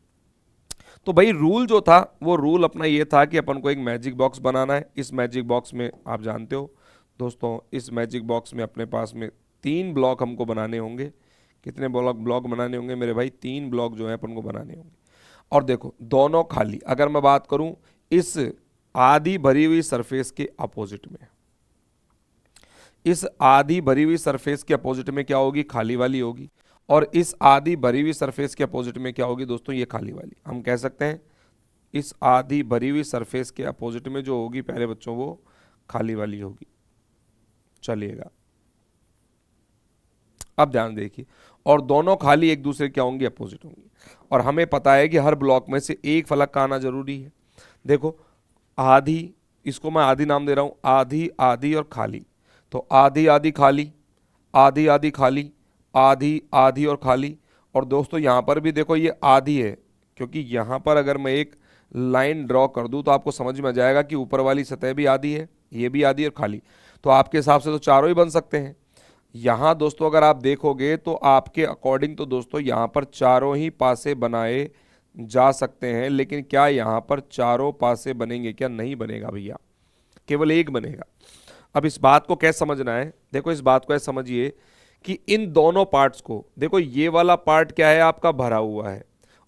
तो भाई रूल जो था वो रूल अपना ये था कि अपन को एक मैजिक बॉक्स बनाना है। इस मैजिक बॉक्स में आप जानते हो दोस्तों, इस मैजिक बॉक्स में अपने पास में 3 ब्लॉक हमको बनाने होंगे। कितने ब्लॉक बनाने होंगे मेरे भाई, 3 ब्लॉक जो है अपन को बनाने होंगे। और देखो दोनों खाली, अगर मैं बात करूं इस आधी भरी हुई सरफेस के अपोजिट में, इस आधी भरी हुई सरफेस के अपोजिट में क्या होगी, खाली वाली होगी। और इस आधी भरी हुई सरफेस के अपोजिट में क्या होगी दोस्तों, ये खाली वाली। हम कह सकते हैं इस आधी भरी हुई सरफेस के अपोजिट में जो होगी प्यारे बच्चों वो खाली वाली होगी। चलिएगा अब ध्यान देखिए, और दोनों खाली एक दूसरे क्या होंगी, अपोजिट होंगी। और हमें पता है कि हर ब्लॉक में से एक फलक का आना जरूरी है। देखो आधी, इसको मैं आधी नाम दे रहा हूं, आधी आधी और खाली। तो आधी आधी खाली, आधी आधी खाली, आधी आधी और खाली। और दोस्तों यहां पर भी देखो ये आधी है, क्योंकि यहां पर अगर मैं एक लाइन ड्रॉ कर दूं तो आपको समझ में आ जाएगा कि ऊपर वाली सतह भी आधी है, ये भी आधी और खाली। तो आपके हिसाब से तो चारों ही बन सकते हैं। यहां दोस्तों अगर आप देखोगे तो आपके अकॉर्डिंग तो दोस्तों यहां पर चारों ही पासे बनाए जा सकते हैं, लेकिन क्या यहां पर चारों पासे बनेंगे, क्या नहीं बनेगा भैया, केवल एक बनेगा। अब इस बात को कैसे समझना है, देखो इस बात को ऐसे समझिए कि इन दोनों पार्ट्स को देखो, ये वाला पार्ट क्या है आपका भरा हुआ है,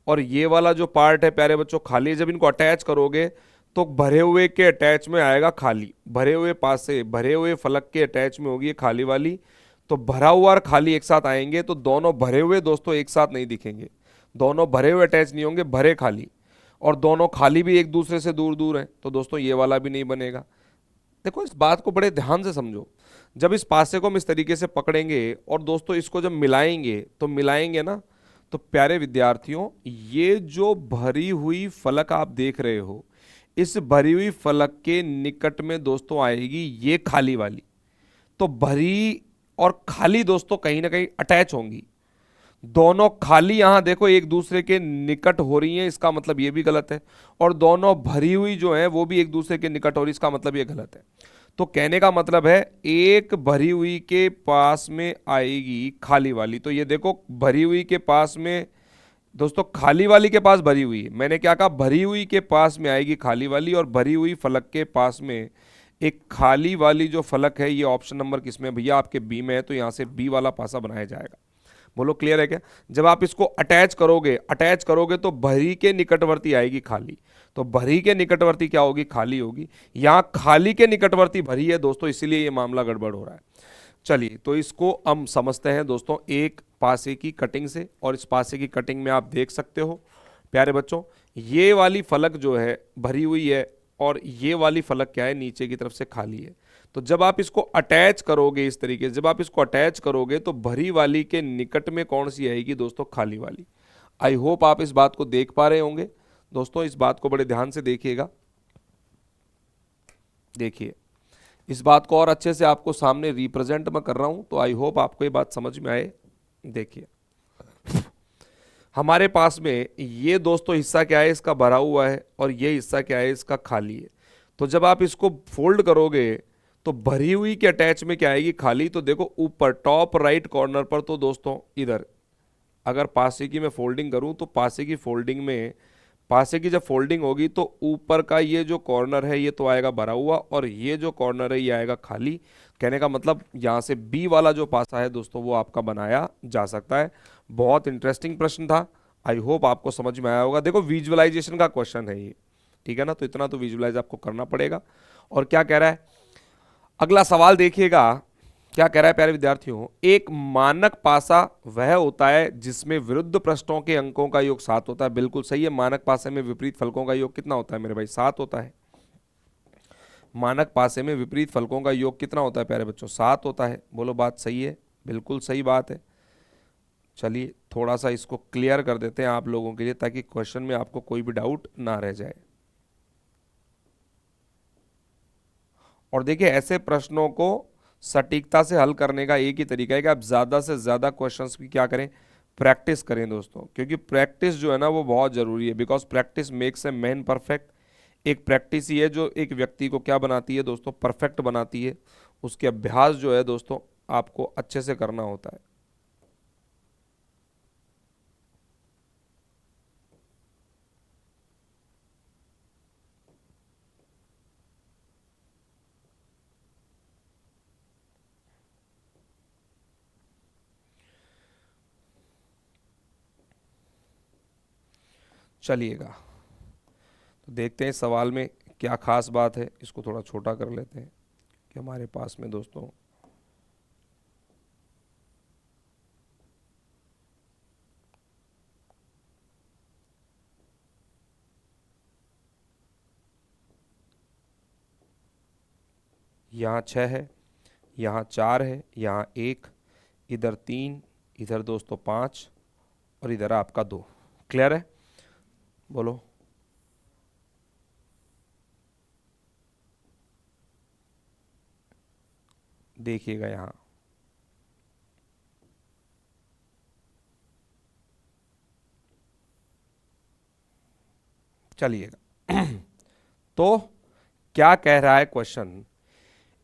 और ये वाला जो पार्ट है प्यारे बच्चों खाली है। जब इनको अटैच करोगे तो भरे हुए के अटैच में आएगा खाली, भरे हुए पासे, भरे हुए फलक के अटैच में होगी खाली वाली। तो भरा हुआ और खाली एक साथ आएंगे तो दोनों भरे हुए दोस्तों एक साथ नहीं दिखेंगे, दोनों भरे हुए अटैच नहीं होंगे, भरे खाली। और दोनों खाली भी एक दूसरे से दूर दूर हैं, तो दोस्तों ये वाला भी नहीं बनेगा। देखो इस बात को बड़े ध्यान से समझो। जब इस पासे को हम इस तरीके से पकड़ेंगे और दोस्तों इसको जब मिलाएंगे तो मिलाएंगे ना, तो प्यारे विद्यार्थियों ये जो भरी हुई फलक आप देख रहे हो, इस भरी हुई फलक के निकट में दोस्तों आएगी ये खाली वाली। तो भरी और खाली दोस्तों कहीं ना कहीं अटैच होंगी, दोनों खाली यहां देखो एक दूसरे के निकट हो रही हैं, इसका मतलब ये भी गलत है। और दोनों भरी हुई जो है वो भी एक दूसरे के निकट हो रही है, इसका मतलब ये गलत है। तो कहने का मतलब है एक भरी हुई के पास में आएगी खाली वाली। तो ये देखो भरी हुई के पास में दोस्तों, खाली वाली के पास भरी हुई, मैंने क्या कहा, भरी हुई के पास में आएगी खाली वाली, और भरी हुई फलक के पास में एक खाली वाली जो फलक है, ये ऑप्शन नंबर किसमें है भैया, आपके बी में है। तो यहां से बी वाला पासा बनाया जाएगा। बोलो क्लियर है क्या? जब आप इसको अटैच करोगे तो भरी के निकटवर्ती आएगी खाली, तो भरी के निकटवर्ती क्या होगी, खाली होगी। यहां खाली के निकटवर्ती भरी है दोस्तों, इसीलिए ये मामला गड़बड़ हो रहा है। चलिए तो इसको हम समझते हैं दोस्तों एक पासे की कटिंग से, और इस पासे की कटिंग में आप देख सकते हो प्यारे बच्चों, ये वाली फलक जो है भरी हुई है, और ये वाली फलक क्या है, नीचे की तरफ से खाली है। तो जब आप इसको अटैच करोगे इस तरीके से, जब आप इसको अटैच करोगे तो भरी वाली के निकट में कौन सी आएगी दोस्तों, खाली वाली। आई होप आप इस बात को देख पा रहे होंगे दोस्तों, इस बात को बड़े ध्यान से देखिएगा। देखिए इस बात को और अच्छे से आपको सामने रिप्रेजेंट मैं कर रहा हूं, तो आई होप आपको ये बात समझ में आए। देखिए हमारे पास में ये दोस्तों हिस्सा क्या है, इसका भरा हुआ है, और ये हिस्सा क्या है, इसका खाली है। तो जब आप इसको फोल्ड करोगे तो भरी हुई के अटैच में क्या आएगी, खाली। तो देखो ऊपर टॉप राइट कॉर्नर पर, तो दोस्तों इधर अगर पासे की मैं फोल्डिंग करूं तो पासे की फोल्डिंग में, पासे की जब फोल्डिंग होगी तो ऊपर का ये जो कॉर्नर है ये तो आएगा भरा हुआ, और ये जो कॉर्नर है ये आएगा खाली। कहने का मतलब यहाँ से बी वाला जो पासा है दोस्तों वो आपका बनाया जा सकता है। बहुत इंटरेस्टिंग प्रश्न था, आई होप आपको समझ में आया होगा। देखो विजुअलाइजेशन का क्वेश्चन है ये, ठीक है ना, तो इतना तो विजुअलाइज आपको करना पड़ेगा। और क्या कह रहा है अगला सवाल, देखिएगा क्या कह रहा है प्यारे विद्यार्थियों, एक मानक पासा वह होता है जिसमें विरुद्ध पृष्ठों के अंकों का योग 7 होता है। बिल्कुल सही है, मानक पासे में विपरीत फलकों का योग कितना होता है मेरे भाई, 7 होता है। मानक पासे में विपरीत फलकों का योग कितना होता है प्यारे बच्चों, 7 होता है। बोलो बात सही है, बिल्कुल सही बात है। चलिए थोड़ा सा इसको क्लियर कर देते हैं आप लोगों के लिए, ताकि क्वेश्चन में आपको कोई भी डाउट ना रह जाए। और देखिए ऐसे प्रश्नों को सटीकता से हल करने का एक ही तरीका है कि आप ज़्यादा से ज़्यादा क्वेश्चंस की क्या करें, प्रैक्टिस करें दोस्तों, क्योंकि प्रैक्टिस जो है ना वो बहुत ज़रूरी है। Because practice makes a man perfect. एक प्रैक्टिस ही है जो एक व्यक्ति को क्या बनाती है दोस्तों, परफेक्ट बनाती है। उसके अभ्यास जो है दोस्तों आपको अच्छे से करना होता है। चलिएगा तो देखते हैं इस सवाल में क्या खास बात है। इसको थोड़ा छोटा कर लेते हैं कि हमारे पास में दोस्तों यहाँ 6 है, यहाँ 4 है, यहाँ 1, इधर 3, इधर दोस्तों 5, और इधर आपका 2। क्लियर है? बोलो। देखिएगा यहाँ चलिएगा तो क्या कह रहा है क्वेश्चन,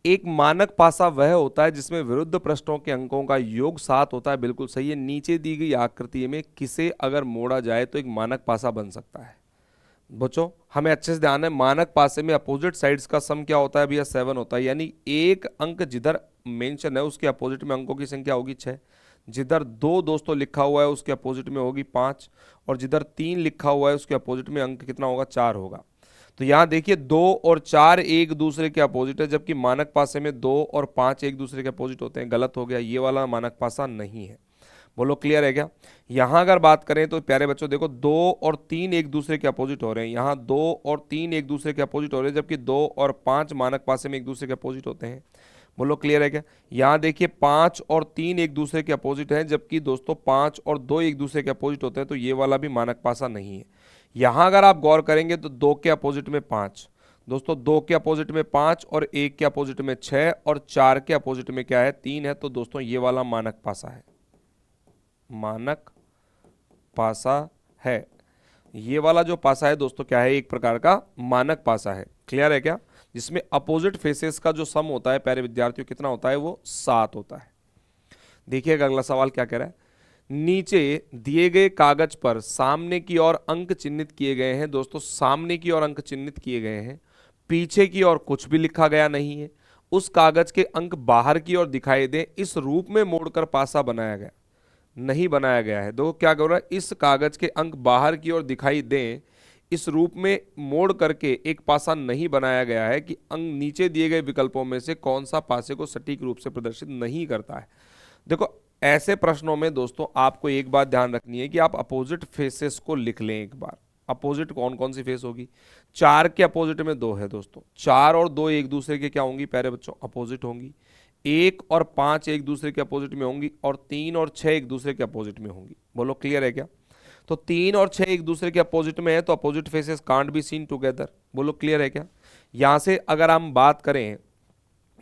एक मानक पासा वह होता है जिसमें विरुद्ध पृष्ठों के अंकों का योग 7 होता है। बिल्कुल सही है। नीचे दी गई आकृति में किसे अगर मोड़ा जाए तो एक मानक पासा बन सकता है। बच्चों हमें अच्छे से ध्यान है, मानक पासे में अपोजिट साइड्स का सम क्या होता है भैया, 7 होता है। यानी एक अंक जिधर मेंशन है उसके अपोजिट में अंकों की संख्या होगी 6, जिधर 2 दोस्तों लिखा हुआ है उसके अपोजिट में होगी 5, और जिधर 3 लिखा हुआ है उसके अपोजिट में अंक कितना होगा, 4 होगा। तो यहां देखिए 2 और 4 एक दूसरे के अपोजिट है, जबकि मानक पासे में 2 और 5 एक दूसरे के अपोजिट होते हैं। गलत हो गया, ये वाला मानक पासा नहीं है। बोलो क्लियर है क्या? यहां अगर बात करें तो प्यारे बच्चों देखो 2 और 3 एक दूसरे के अपोजिट हो रहे हैं, यहां 2 और 3 एक दूसरे के अपोजिट हो रहे हैं, जबकि 2 और 5 मानक पासे में एक दूसरे के अपोजिट होते हैं। बोलो क्लियर है क्या? यहां देखिए 5 और 3 एक दूसरे के अपोजिट हैं, जबकि दोस्तों 5 और 2 एक दूसरे के अपोजिट होते हैं, तो ये वाला भी मानक पासा नहीं है। यहां अगर आप गौर करेंगे तो 2 के अपोजिट में 5 दोस्तों, 2 के अपोजिट में 5 और 1 के अपोजिट में 6 और 4 के अपोजिट में क्या है, 3 है। तो दोस्तों ये वाला मानक पासा है, मानक पासा है। ये वाला जो पासा है दोस्तों क्या है, एक प्रकार का मानक पासा है। क्लियर है क्या? जिसमें अपोजिट फेसेस का जो सम होता है प्यारे विद्यार्थियों कितना होता है, वो 7 होता है। देखिएगा अगला सवाल क्या कह रहा है, नीचे दिए गए कागज पर सामने की ओर अंक चिन्हित किए गए हैं। दोस्तों सामने की ओर अंक चिन्हित किए गए हैं, पीछे की ओर कुछ भी लिखा गया नहीं है। उस कागज के अंक बाहर की ओर दिखाई दें, इस रूप में मोड़कर पासा बनाया गया, नहीं बनाया गया है। दो क्या कर रहा है, इस कागज के अंक बाहर की ओर दिखाई दें, इस रूप में मोड़ करके एक पासा नहीं बनाया गया है कि अंक नीचे दिए गए विकल्पों में से कौन सा पासे को सटीक रूप से प्रदर्शित नहीं करता है। देखो ऐसे प्रश्नों में दोस्तों आपको एक बात ध्यान रखनी है कि आप अपोजिट फेसेस को लिख लें एक बार। अपोजिट कौन कौन सी फेस होगी, 4 के अपोजिट में 2 है दोस्तों, 4 और 2 एक दूसरे के क्या होंगी प्यारे बच्चों, अपोजिट होंगी। 1 और 5 एक दूसरे के अपोजिट में होंगी, और 3 और 6 एक दूसरे के अपोजिट में होंगी। बोलो क्लियर है क्या? तो 3 और 6 एक दूसरे के अपोजिट में है, तो opposite faces can't be seen together. बोलो क्लियर है क्या? यहां से अगर हम बात करें,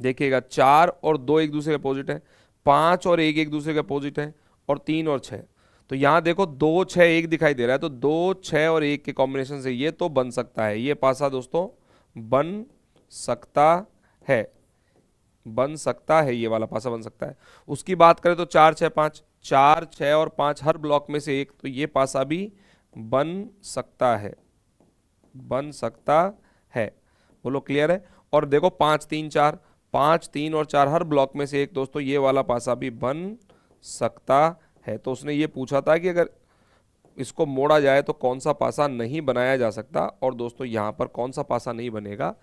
देखिएगा 4 और 2 एक दूसरे के अपोजिट है, 5 और 1 एक दूसरे के अपोजिट है, और 3 और 6। तो यहां देखो 2 6 1 दिखाई दे रहा है, तो 2 6 और 1 के कॉम्बिनेशन से ये तो बन सकता है, ये पासा दोस्तों बन सकता है, बन सकता है, ये वाला पासा बन सकता है। उसकी बात करें तो 4 6 5, 4 6 और 5 हर ब्लॉक में से एक, तो ये पासा भी बन सकता है, बन सकता है। बोलो क्लियर है? और देखो 5 3 4, 5 3 और 4 हर ब्लॉक में से एक, दोस्तों ये वाला पासा भी बन सकता है। तो उसने ये पूछा था कि अगर इसको मोड़ा जाए तो कौन सा पासा नहीं बनाया जा सकता, और दोस्तों यहां पर कौन सा पासा नहीं बनेगा,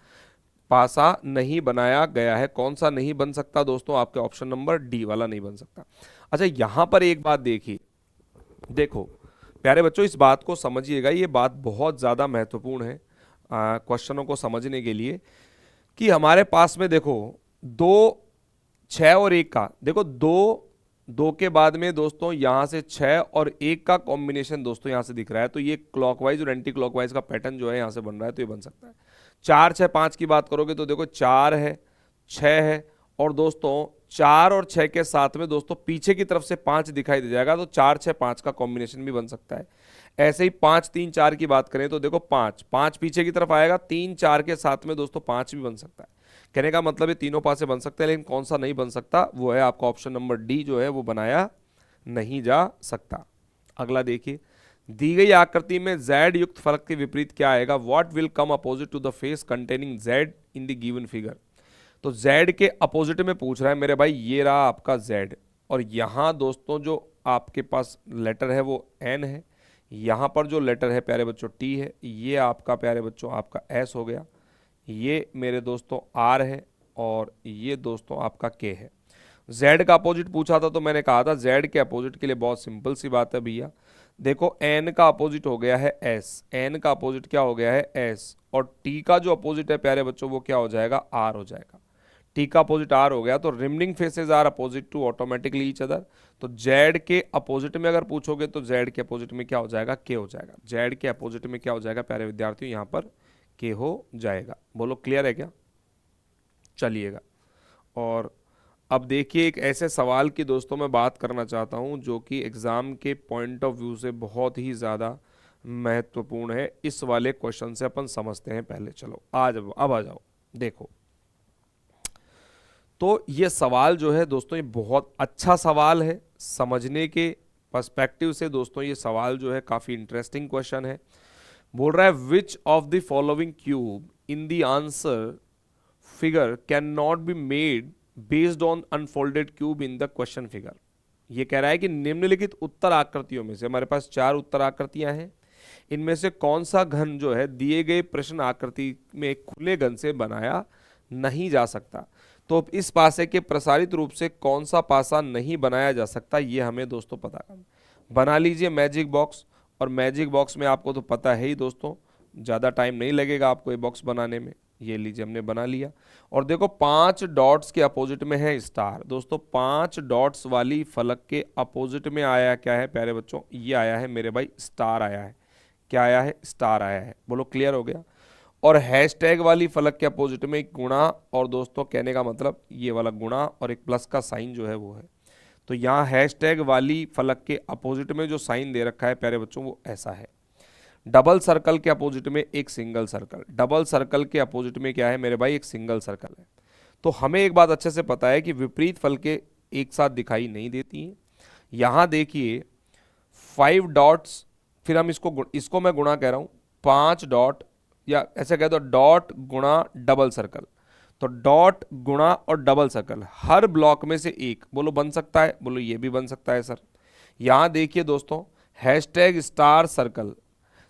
पासा नहीं बनाया गया है। कौन सा नहीं बन सकता दोस्तों? आपके ऑप्शन नंबर डी वाला नहीं बन सकता। अच्छा यहां पर एक बात देखिए, देखो प्यारे बच्चों इस बात को समझिएगा, ये बात बहुत ज्यादा महत्वपूर्ण है क्वेश्चनों को समझने के लिए, कि हमारे पास में देखो 2 6 और 1 का, देखो 2 के बाद में दोस्तों यहां से 6 और 1 का कॉम्बिनेशन दोस्तों यहां से दिख रहा है, तो ये क्लॉकवाइज और एंटी क्लॉकवाइज का पैटर्न जो है यहां से बन रहा है, तो ये बन सकता है। 4 6 5 की बात करोगे तो देखो 4 है, 6 है, और दोस्तों 4 और 6 के साथ में दोस्तों पीछे की तरफ से 5 दिखाई दे जाएगा, तो 4 6 5 का कॉम्बिनेशन भी बन सकता है। ऐसे ही 5 3 4 की बात करें तो देखो 5 5 पीछे की तरफ आएगा, 3 4 के साथ में दोस्तों 5 भी बन सकता है। कहने का मतलब ये तीनों पासे बन सकते हैं, लेकिन कौन सा नहीं बन सकता, वो है आपका ऑप्शन नंबर डी जो है वो बनाया नहीं जा सकता। अगला देखिए, दी गई आकृति में z युक्त फलक के विपरीत क्या आएगा, what will come opposite to the face containing z in the given figure. तो z के अपोजिट में पूछ रहा है मेरे भाई, ये रहा आपका z, और यहां दोस्तों जो आपके पास लेटर है वो n है, यहां पर जो लेटर है प्यारे बच्चों t है, ये आपका प्यारे बच्चों आपका s हो गया, ये मेरे दोस्तों r है, और ये दोस्तों आपका k है। z का अपोजिट पूछा था, तो मैंने कहा था z के अपोजिट के लिए बहुत सिंपल सी बात है भैया, देखो n का अपोजिट हो गया है s, n का अपोजिट क्या हो गया है s, और t का जो अपोजिट है प्यारे बच्चों वो क्या हो जाएगा, r हो जाएगा। t का अपोजिट r हो गया, तो remaining faces are opposite to automatically each other. तो z के अपोजिट में अगर पूछोगे तो z के अपोजिट में क्या हो जाएगा, k हो जाएगा। z के अपोजिट में क्या हो जाएगा प्यारे विद्यार्थियों, यहाँ पर k हो जाएगा। बोलो क्लियर है क्या? चलिएगा, और अब देखिए एक ऐसे सवाल की दोस्तों मैं बात करना चाहता हूं जो कि एग्जाम के पॉइंट ऑफ व्यू से बहुत ही ज़्यादा महत्वपूर्ण है। इस वाले क्वेश्चन से अपन समझते हैं पहले। चलो अब आ जाओ। देखो तो ये सवाल जो है दोस्तों ये बहुत अच्छा सवाल है, समझने के पर्सपेक्टिव से दोस्तों ये सवाल जो है काफ़ी इंटरेस्टिंग क्वेश्चन है। बोल रहा है विच of the following cube in the answer figure can not be made based on unfolded cube in the question figure. ये कह रहा है कि निम्नलिखित उत्तर आकृतियों में से, हमारे पास 4 उत्तर आकृतियां हैं, इनमें से कौन सा घन जो है दिए गए प्रश्न आकृति में खुले घन से बनाया नहीं जा सकता। तो इस पासे के प्रसारित रूप से कौन सा पासा नहीं बनाया जा सकता, ये हमें दोस्तों पता करना। बना लीजिए मैजिक बॉक्स, और मैजिक बॉक्स में आपको तो पता है ही दोस्तों, ज़्यादा टाइम नहीं लगेगा आपको ये बॉक्स बनाने में। ये लीजिए हमने बना लिया, और देखो 5 डॉट्स के अपोजिट में है स्टार। दोस्तों 5 डॉट्स वाली फलक के अपोजिट में आया क्या है प्यारे बच्चों, ये आया है मेरे भाई स्टार आया है। क्या आया है? स्टार आया है। बोलो क्लियर हो गया। और हैशटैग वाली फलक के अपोजिट में एक गुणा, और दोस्तों कहने का मतलब ये वाला गुणा और एक प्लस का साइन जो है वो है। तो यहाँ हैशटैग वाली फलक के अपोजिट में जो साइन दे रखा है प्यारे बच्चों वो ऐसा है। डबल सर्कल के अपोजिट में एक सिंगल सर्कल, डबल सर्कल के अपोजिट में क्या है मेरे भाई, एक सिंगल सर्कल है। तो हमें एक बात अच्छे से पता है कि विपरीत फल के एक साथ दिखाई नहीं देती हैं। यहां देखिए 5 डॉट्स, फिर हम इसको मैं गुणा कह रहा हूं, 5 डॉट, या ऐसे कह दो डॉट गुणा डबल सर्कल। तो डॉट गुणा और डबल सर्कल हर ब्लॉक में से एक, बोलो बन सकता है, बोलो ये भी बन सकता है सर। यहां देखिए दोस्तों हैशटैग स्टार सर्कल,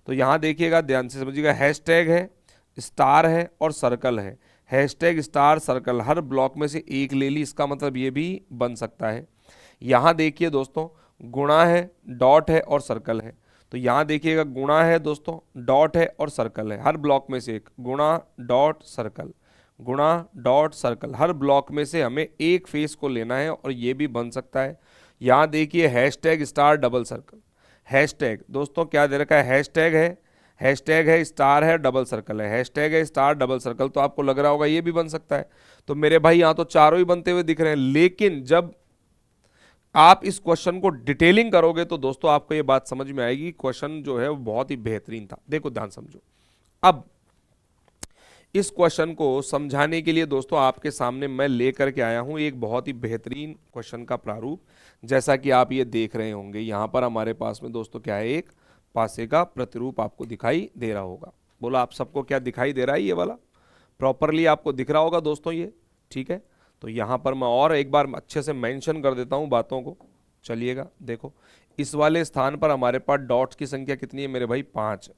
तो यहां देखिएगा ध्यान से समझिएगा, हैशटैग है, स्टार है और सर्कल है। हैशटैग स्टार सर्कल हर ब्लॉक में से एक ले ली, इसका मतलब ये भी बन सकता है। यहां देखिए दोस्तों गुणा है, डॉट है और सर्कल है, तो यहां देखिएगा गुणा है दोस्तों, डॉट है और सर्कल है, हर ब्लॉक में से एक, गुणा डॉट सर्कल, गुणा डॉट सर्कल, हर ब्लॉक में से हमें एक फेस को लेना है और ये भी बन सकता है। यहां देखिए hashtag star double circle, hashtag दोस्तों क्या दे रखा है, हैशटैग है, स्टार है, डबल सर्कल है, हैशटैग है, स्टार डबल सर्कल, तो आपको लग रहा होगा ये भी बन सकता है। तो मेरे भाई यहां तो चारों ही बनते हुए दिख रहे हैं, लेकिन जब आप इस क्वेश्चन को डिटेलिंग करोगे तो दोस्तों आपको ये बात समझ में आएगी, क्वेश्चन जो है वो बहुत ही बेहतरीन था। देखो ध्यान समझो, अब इस क्वेश्चन को समझाने के लिए दोस्तों आपके सामने मैं लेकर के आया हूं एक बहुत ही बेहतरीन क्वेश्चन का प्रारूप। जैसा कि आप ये देख रहे होंगे यहां पर हमारे पास में दोस्तों क्या है, एक पासे का प्रतिरूप आपको दिखाई दे रहा होगा। बोला आप सबको क्या दिखाई दे रहा है, ये वाला प्रॉपरली आपको दिख रहा होगा दोस्तों ये, ठीक है। तो यहां पर मैं और एक बार अच्छे से मेंशन कर देता हूं बातों को, चलिएगा देखो इस वाले स्थान पर हमारे पास डॉट्स की संख्या कितनी है मेरे भाई, 5,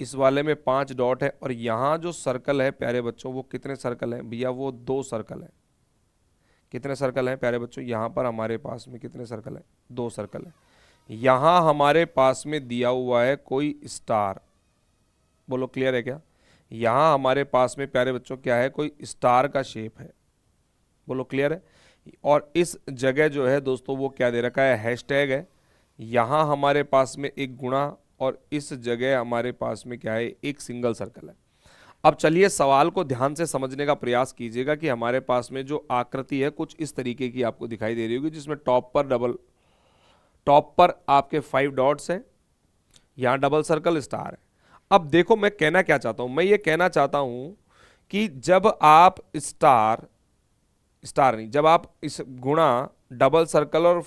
इस वाले में 5 डॉट है, और यहाँ जो सर्कल है प्यारे बच्चों वो कितने सर्कल हैं भैया, वो 2 सर्कल है। कितने सर्कल हैं प्यारे बच्चों, यहाँ पर हमारे पास में कितने सर्कल है, 2 सर्कल है। यहाँ हमारे पास में दिया हुआ है कोई स्टार, बोलो क्लियर है क्या, यहाँ हमारे पास में प्यारे बच्चों क्या है, कोई स्टार का शेप है, बोलो क्लियर है। और इस जगह जो है दोस्तों वो क्या दे रखा है, हैशटैग है। यहाँ हमारे पास में एक गुणा, और इस जगह हमारे पास में क्या है, एक सिंगल सर्कल है। अब चलिए सवाल को ध्यान से समझने का प्रयास कीजिएगा कि हमारे पास में जो आकृति है कुछ इस तरीके की आपको दिखाई दे रही होगी, जिसमें टॉप पर आपके 5 डॉट्स हैं, यहाँ डबल सर्कल स्टार है। अब देखो मैं कहना क्या चाहता हूं, मैं ये कहना चाहता हूं कि जब आप स्टार नहीं, जब आप इस गुणा डबल सर्कल और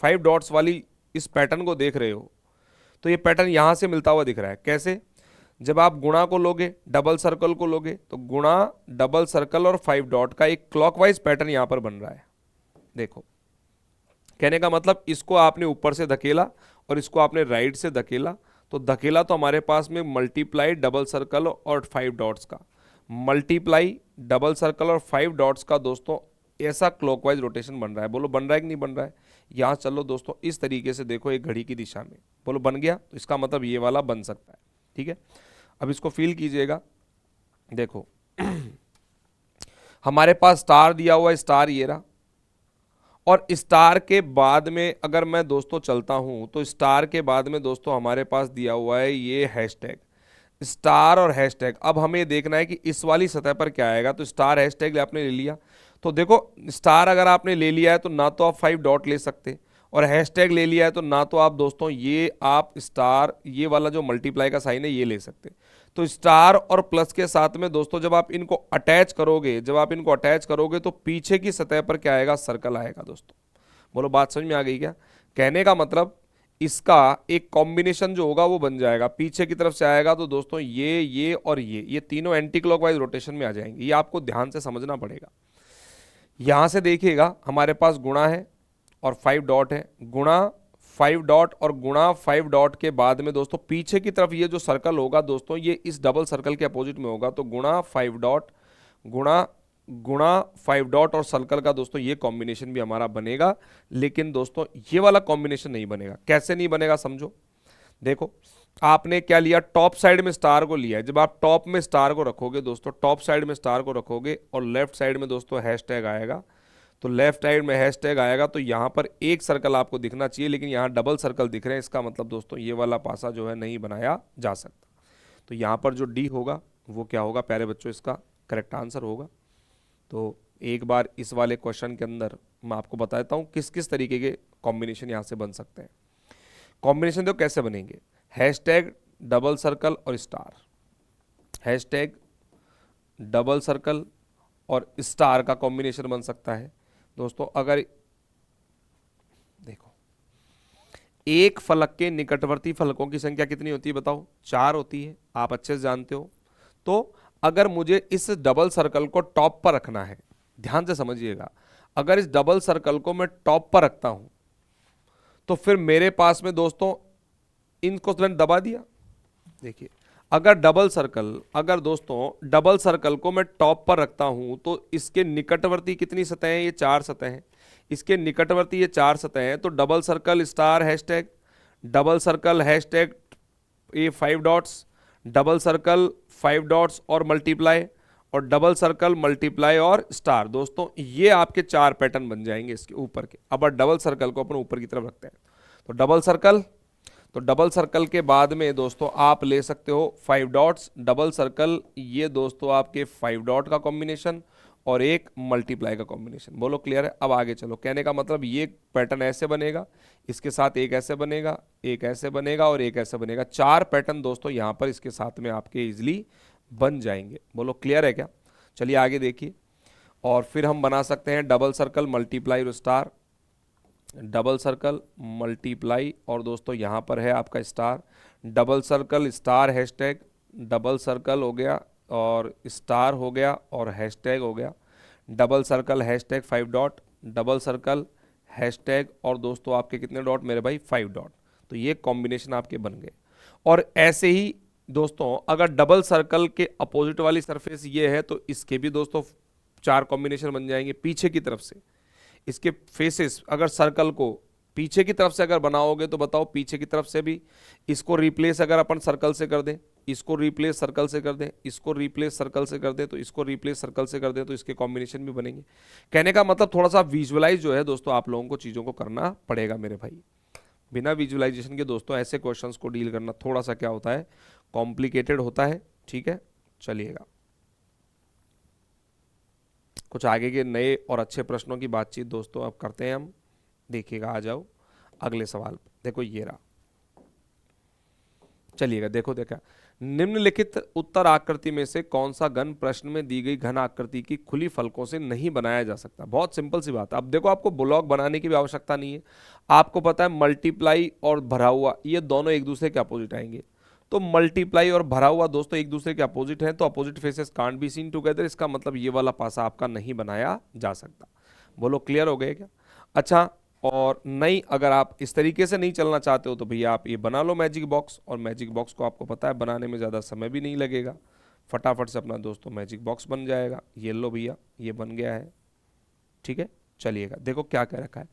5 डॉट्स वाली इस पैटर्न को देख रहे हो, तो ये पैटर्न यहां से मिलता हुआ दिख रहा है। कैसे, जब आप गुणा को लोगे, डबल सर्कल को लोगे, तो गुणा डबल सर्कल और 5 डॉट का एक क्लॉकवाइज पैटर्न यहां पर बन रहा है। देखो कहने का मतलब इसको आपने ऊपर से धकेला और इसको आपने राइट से धकेला, तो धकेला तो हमारे पास में मल्टीप्लाई डबल सर्कल और 5 डॉट्स का, मल्टीप्लाई डबल सर्कल और 5 डॉट्स का दोस्तों ऐसा क्लॉकवाइज रोटेशन बन रहा है। बोलो बन रहा है कि नहीं बन रहा है। यहाँ चलो दोस्तों इस तरीके से देखो एक घड़ी की दिशा में, बोलो बन गया, तो इसका मतलब ये वाला बन सकता है, ठीक है। अब इसको फील कीजिएगा, देखो हमारे पास स्टार दिया हुआ है, स्टार ये रहा, और स्टार के बाद में अगर मैं दोस्तों चलता हूं तो स्टार के बाद में दोस्तों हमारे पास दिया हुआ है ये हैशटैग, स्टार और हैशटैग। अब हमें देखना है कि इस वाली सतह पर क्या आएगा, तो स्टार हैशटैग आपने ले लिया, तो देखो स्टार अगर आपने ले लिया है तो ना तो आप 5 डॉट ले सकते, और हैशटैग ले लिया है तो ना तो आप दोस्तों ये आप स्टार ये वाला जो मल्टीप्लाई का साइन है ये ले सकते। तो स्टार और प्लस के साथ में दोस्तों जब आप इनको अटैच करोगे तो पीछे की सतह पर क्या आएगा, सर्कल आएगा दोस्तों। बोलो बात समझ में आ गई क्या। कहने का मतलब इसका एक कॉम्बिनेशन जो होगा वो बन जाएगा, पीछे की तरफ से आएगा तो दोस्तों ये और ये तीनों एंटी क्लॉकवाइज रोटेशन में आ जाएंगे। ये आपको ध्यान से समझना पड़ेगा। यहां से देखिएगा हमारे पास गुणा है और 5 डॉट है, गुणा 5 डॉट और गुणा 5 डॉट के बाद में दोस्तों पीछे की तरफ ये जो सर्कल होगा दोस्तों ये इस डबल सर्कल के अपोजिट में होगा, तो गुणा 5 डॉट गुणा 5 डॉट और सर्कल का दोस्तों ये कॉम्बिनेशन भी हमारा बनेगा। लेकिन दोस्तों ये वाला कॉम्बिनेशन नहीं बनेगा। कैसे नहीं बनेगा समझो, देखो आपने क्या लिया, टॉप साइड में स्टार को लिया है। जब आप टॉप में स्टार को रखोगे दोस्तों, टॉप साइड में स्टार को रखोगे और लेफ्ट साइड में दोस्तों हैशटैग आएगा, तो लेफ्ट साइड में हैशटैग आएगा तो यहाँ पर एक सर्कल आपको दिखना चाहिए, लेकिन यहाँ डबल सर्कल दिख रहे हैं। इसका मतलब दोस्तों ये वाला पासा जो है नहीं बनाया जा सकता। तो यहाँ पर जो डी होगा वो क्या होगा प्यारे बच्चों, इसका करेक्ट आंसर होगा। तो एक बार इस वाले क्वेश्चन के अंदर मैं आपको बताता हूँ किस किस तरीके के कॉम्बिनेशन यहाँ से बन सकते हैं। कॉम्बिनेशन देखो कैसे बनेंगे, हैशटैग डबल सर्कल और स्टार, हैशटैग डबल सर्कल और स्टार का कॉम्बिनेशन बन सकता है दोस्तों। अगर देखो एक फलक के निकटवर्ती फलकों की संख्या कितनी होती है बताओ, 4 होती है, आप अच्छे से जानते हो। तो अगर मुझे इस डबल सर्कल को टॉप पर रखना है, ध्यान से समझिएगा, अगर इस डबल सर्कल को मैं टॉप पर रखता हूं तो फिर मेरे पास में दोस्तों इनको मैंने दबा दिया। देखिए अगर दोस्तों डबल सर्कल को मैं टॉप पर रखता हूं तो इसके निकटवर्ती कितनी सतह हैं, ये 4 सतह हैं, इसके निकटवर्ती ये 4 सतह हैं। तो double circle star hashtag, double circle hashtag ये 5 डॉट्स, डबल सर्कल 5 डॉट्स और मल्टीप्लाई, और डबल सर्कल मल्टीप्लाई और स्टार। दोस्तों ये आपके 4 पैटर्न बन जाएंगे इसके ऊपर के। अब डबल सर्कल को अपन ऊपर की तरफ रखते हैं, तो डबल सर्कल के बाद में दोस्तों आप ले सकते हो 5 डॉट्स, डबल सर्कल ये दोस्तों आपके 5 डॉट का कॉम्बिनेशन और एक मल्टीप्लाई का कॉम्बिनेशन। बोलो क्लियर है? अब आगे चलो। कहने का मतलब ये पैटर्न ऐसे बनेगा, इसके साथ एक ऐसे बनेगा, एक ऐसे बनेगा और एक ऐसे बनेगा। 4 पैटर्न दोस्तों यहां पर इसके साथ में आपके इजिली बन जाएंगे। बोलो क्लियर है क्या? चलिए आगे देखिए। और फिर हम बना सकते हैं डबल सर्कल मल्टीप्लाई और स्टार, डबल सर्कल मल्टीप्लाई और दोस्तों यहां पर है आपका star, double circle star hashtag, double circle हो गया और स्टार हो गया और हैशटैग हो गया, double circle hashtag 5 dot, double circle hashtag और दोस्तों आपके कितने डॉट मेरे भाई, 5 डॉट। तो ये कॉम्बिनेशन आपके बन गए। और ऐसे ही दोस्तों अगर डबल सर्कल के अपोजिट वाली सरफेस ये है तो इसके भी दोस्तों 4 कॉम्बिनेशन बन जाएंगे। पीछे की तरफ से इसके फेसेस अगर सर्कल को पीछे की तरफ से अगर बनाओगे तो बताओ पीछे की तरफ से भी इसको रिप्लेस अगर अपन सर्कल से कर दें, इसको रिप्लेस सर्कल से कर दें, इसको रिप्लेस सर्कल से कर दें, तो इसको रिप्लेस सर्कल से कर दें, तो इसके कॉम्बिनेशन भी बनेंगे। कहने का मतलब थोड़ा सा विजुअलाइज जो है दोस्तों आप लोगों को चीज़ों को करना पड़ेगा मेरे भाई। बिना विजुअलाइजेशन के दोस्तों ऐसे क्वेश्चंस को डील करना थोड़ा सा क्या होता है, कॉम्प्लिकेटेड होता है। ठीक है, चलिएगा कुछ आगे के नए और अच्छे प्रश्नों की बातचीत दोस्तों अब करते हैं हम। देखिएगा, आ जाओ अगले सवाल पे। देखो ये रहा, चलिएगा देखा निम्नलिखित उत्तर आकृति में से कौन सा घन प्रश्न में दी गई घन आकृति की खुली फलकों से नहीं बनाया जा सकता। बहुत सिंपल सी बात है। अब देखो आपको ब्लॉक बनाने की भी आवश्यकता नहीं है। आपको पता है मल्टीप्लाई और भरा हुआ ये दोनों एक दूसरे के अपोजिट आएंगे। तो मल्टीप्लाई और भरा हुआ दोस्तों एक दूसरे के अपोजिट है, तो opposite faces can't be seen together. इसका मतलब ये वाला पासा आपका नहीं बनाया जा सकता। बोलो क्लियर हो गए क्या? अच्छा, और नहीं अगर आप इस तरीके से नहीं चलना चाहते हो तो भैया आप ये बना लो मैजिक बॉक्स, और मैजिक बॉक्स को आपको पता है बनाने में ज़्यादा समय भी नहीं लगेगा, फटाफट से अपना दोस्तों मैजिक बॉक्स बन जाएगा। ये लो भैया, ये बन गया है। ठीक है, चलिएगा देखो क्या कह रखा है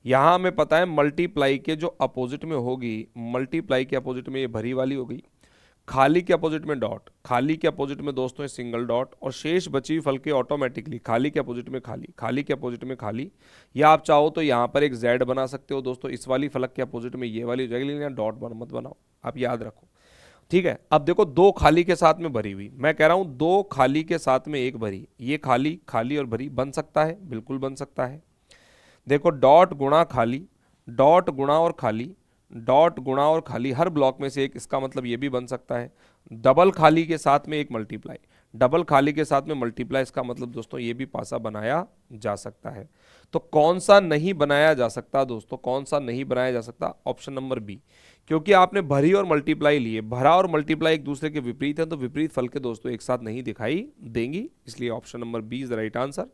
यहाँ। हमें पता है मल्टीप्लाई के जो अपोजिट में होगी, मल्टीप्लाई के अपोजिट में ये भरी वाली हो गई, खाली के अपोजिट में डॉट, खाली के अपोजिट में दोस्तों सिंगल डॉट, और शेष बची हुई फल के ऑटोमेटिकली खाली के अपोजिट में खाली, खाली के अपोजिट में खाली। या आप चाहो तो यहाँ पर एक जेड बना सकते हो दोस्तों, इस वाली फलक के अपोजिट में ये वाली हो जाएगी, लेकिन डॉट मत बनाओ, आप याद रखो। ठीक है, अब देखो 2 खाली के साथ में भरी हुई, मैं कह रहा हूँ 2 खाली के साथ में एक भरी, ये खाली खाली और भरी बन सकता है, बिल्कुल बन सकता है। देखो डॉट गुणा खाली, डॉट गुणा और खाली, डॉट गुणा और खाली, हर ब्लॉक में से एक, इसका मतलब ये भी बन सकता है। डबल खाली के साथ में एक मल्टीप्लाई, डबल खाली के साथ में मल्टीप्लाई, इसका मतलब दोस्तों ये भी पासा बनाया जा सकता है। तो कौन सा नहीं बनाया जा सकता दोस्तों, कौन सा नहीं बनाया जा सकता? ऑप्शन नंबर बी, क्योंकि आपने भरी और मल्टीप्लाई लिए, भरा और मल्टीप्लाई एक दूसरे के विपरीत है, तो विपरीत फल के दोस्तों एक साथ नहीं दिखाई देंगी, इसलिए option number B is the right answer.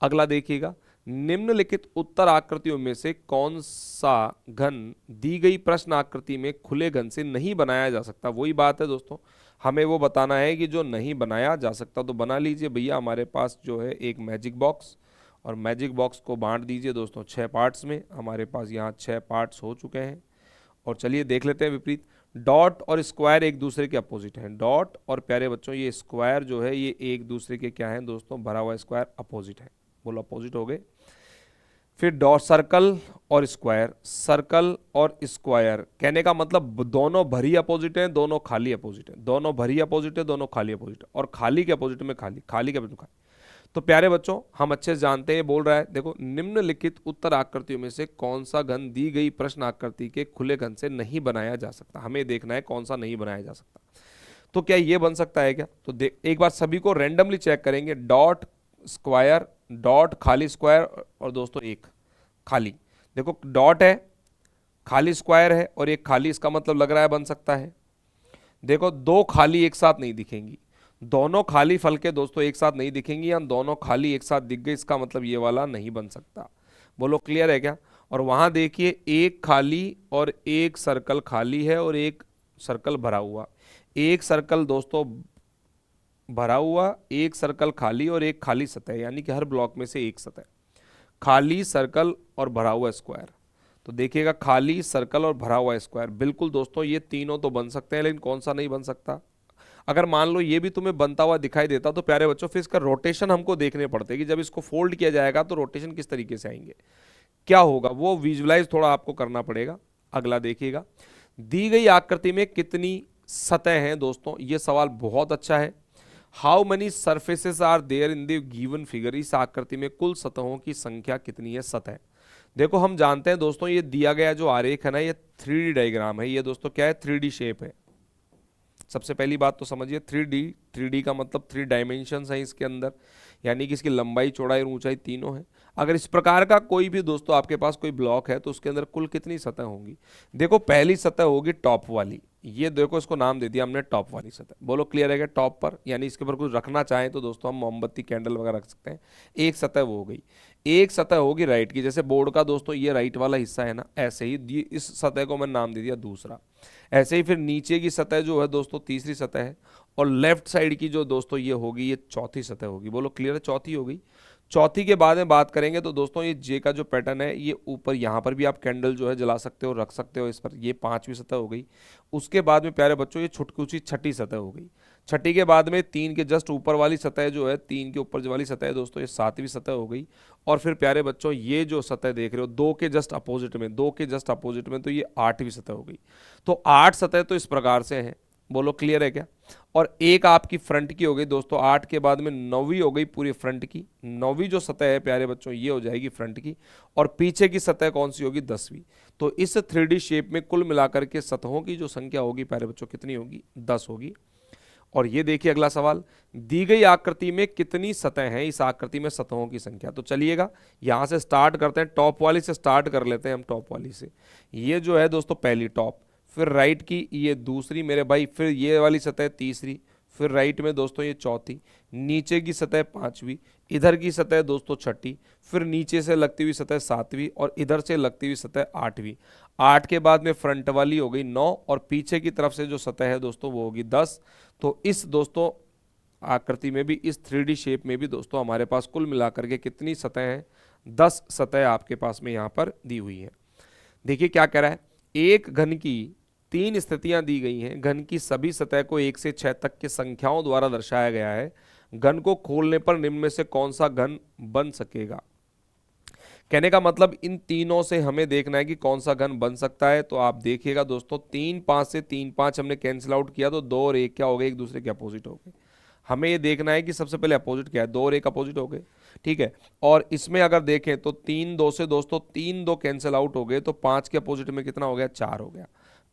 अगला देखिएगा, निम्नलिखित उत्तर आकृतियों में से कौन सा घन दी गई प्रश्न आकृति में खुले घन से नहीं बनाया जा सकता। वही बात है दोस्तों, हमें वो बताना है कि जो नहीं बनाया जा सकता। तो बना लीजिए भैया, हमारे पास जो है एक मैजिक बॉक्स, और मैजिक बॉक्स को बांट दीजिए दोस्तों 6 पार्ट्स में। हमारे पास यहाँ 6 पार्ट्स हो चुके हैं, और चलिए देख लेते हैं विपरीत। डॉट और स्क्वायर एक दूसरे के अपोजिट हैं, डॉट और प्यारे बच्चों ये स्क्वायर जो है ये एक दूसरे के क्या है दोस्तों, भरा हुआ स्क्वायर अपोजिट है। बोलो अपोजिट हो गए। फिर डॉट सर्कल और स्क्वायर, सर्कल और स्क्वायर, कहने का मतलब दोनों भरी अपोजिट हैं, दोनों खाली अपोजिट हैं, दोनों भरी अपोजिट है, दोनों खाली अपोजिट है, और खाली के अपोजिट में खाली, खाली के अपोजिट में खाली। तो प्यारे बच्चों हम अच्छे से जानते हैं, बोल रहा है देखो निम्नलिखित उत्तर आकृतियों में से कौन सा घन दी गई प्रश्न आकृति के खुले घन से नहीं बनाया जा सकता। हमें देखना है कौन सा नहीं बनाया जा सकता। तो क्या ये बन सकता है क्या? तो देख एक बार सभी को रैंडमली चेक करेंगे। डॉट स्क्वायर, डॉट खाली स्क्वायर और दोस्तों एक खाली। देखो डॉट है, खाली स्क्वायर है और एक खाली, इसका मतलब लग रहा है बन सकता है। देखो दो खाली एक साथ नहीं दिखेंगी, दोनों खाली फल के दोस्तों एक साथ नहीं दिखेंगी, या दोनों खाली एक साथ दिख गई, इसका मतलब ये वाला नहीं बन सकता। बोलो क्लियर है क्या? और वहां देखिए एक खाली और एक सर्कल खाली है और एक सर्कल भरा हुआ। एक सर्कल दोस्तों भरा हुआ, एक सर्कल खाली और एक खाली सतह, यानी कि हर ब्लॉक में से एक सतह, खाली सर्कल और भरा हुआ स्क्वायर। तो देखिएगा खाली सर्कल और भरा हुआ स्क्वायर, बिल्कुल दोस्तों ये तीनों तो बन सकते हैं, लेकिन कौन सा नहीं बन सकता? अगर मान लो ये भी तुम्हें बनता हुआ दिखाई देता तो प्यारे बच्चों फिर इसका रोटेशन हमको देखने पड़ते कि जब इसको फोल्ड किया जाएगा तो रोटेशन किस तरीके से आएंगे, क्या होगा, वो विजुलाइज थोड़ा आपको करना पड़ेगा। अगला देखिएगा, दी गई आकृति में कितनी सतह हैं दोस्तों? ये सवाल बहुत अच्छा है। How many surfaces are there in the given figure? इस आकृति में कुल सतहों की संख्या कितनी है? सतह। देखो हम जानते हैं दोस्तों ये दिया गया जो आरेख है ना, ये 3D डायग्राम है। ये दोस्तों क्या है? 3D शेप है। सबसे पहली बात तो समझिए 3D का मतलब 3 डायमेंशंस हैं इसके अंदर, यानी कि इसकी लंबाई चौड़ाई और ऊंचाई तीनों हैं। अगर इस प्रकार का कोई भी दोस्तों आपके पास कोई ब्लॉक है तो उसके अंदर कुल कितनी सतह होंगी? देखो पहली सतह होगी टॉप वाली, ये देखो इसको नाम दे दिया हमने टॉप वाली सतह। बोलो क्लियर है क्या? टॉप पर यानी इसके ऊपर कुछ रखना चाहें तो दोस्तों हम मोमबत्ती कैंडल वगैरह रख सकते हैं। एक सतह वो हो गई। एक सतह होगी राइट की, जैसे बोर्ड का दोस्तों ये राइट वाला हिस्सा है ना, ऐसे ही इस सतह को मैंने नाम दे दिया दूसरा। ऐसे ही फिर नीचे की सतह जो है दोस्तों तीसरी सतह है, और लेफ्ट साइड की जो दोस्तों ये होगी ये चौथी सतह होगी। बोलो क्लियर है? चौथी हो गई। चौथी के बाद में बात करेंगे तो दोस्तों ये जे का जो पैटर्न है ये ऊपर यहाँ पर भी आप कैंडल जो है जला सकते हो, रख सकते हो इस पर, ये पांचवी सतह हो गई। उसके बाद में प्यारे बच्चों ये छुटकुची छठी सतह हो गई। छठी के बाद में 3 के जस्ट ऊपर वाली सतह जो है, 3 के ऊपर जो वाली सतह है दोस्तों ये 7वीं सतह हो गई। और फिर प्यारे बच्चों ये जो सतह देख रहे हो 2 के जस्ट अपोजिट में, 2 के जस्ट अपोजिट में, तो ये 8वीं सतह हो गई। तो 8 सतह तो इस प्रकार से हैं। बोलो क्लियर है क्या? और एक आपकी फ्रंट की हो गई दोस्तों, 8 के बाद में 9वीं हो गई पूरी फ्रंट की। 9वीं जो सतह है प्यारे बच्चों ये हो जाएगी फ्रंट की, और पीछे की सतह कौन सी होगी? 10वीं। तो इस 3D शेप में कुल मिलाकर के सतहों की जो संख्या होगी प्यारे बच्चों कितनी होगी? 10 होगी। और ये देखिए अगला सवाल, दी गई आकृति में कितनी सतह हैं? इस आकृति में सतहों की संख्या। तो चलिएगा यहां से स्टार्ट करते हैं, टॉप वाली से स्टार्ट कर लेते हैं हम। टॉप वाली से ये जो है दोस्तों पहली टॉप, फिर राइट की ये दूसरी मेरे भाई, फिर ये वाली सतह तीसरी, फिर राइट में दोस्तों ये चौथी, नीचे की सतह 5वीं, इधर की सतह दोस्तों छठी, फिर नीचे से लगती हुई सतह 7वीं, और इधर से लगती हुई सतह 8वीं। 8 के बाद में फ्रंट वाली हो गई 9, और पीछे की तरफ से जो सतह है दोस्तों वो होगी 10। तो इस दोस्तों आकृति में भी, इस 3D शेप में भी दोस्तों हमारे पास कुल मिलाकर के कितनी सतह हैं? 10 सतह आपके पास में यहाँ पर दी हुई है। देखिए क्या कह रहा है, एक घन की 3 स्थितियां दी गई हैं। घन की सभी सतह को 1 से 6 तक के संख्याओं द्वारा दर्शाया गया है। घन को खोलने पर निम्न में से कौन सा घन बन सकेगा? कहने का मतलब इन तीनों से हमें देखना है कि कौन सा घन बन सकता है। तो आप देखिएगा दोस्तों 3 5 से 3 5 हमने कैंसिल आउट किया तो 2 और 1 क्या हो गए? एक दूसरे के अपोजिट हो गए। हमें ये देखना है कि सबसे पहले अपोजिट क्या है। 2 और 1 अपोजिट हो गए, ठीक है। और इसमें अगर देखें तो 3 2 से दोस्तों 3 2 कैंसिल आउट हो गए, तो 5 के अपोजिट में कितना हो गया? 4 हो गया।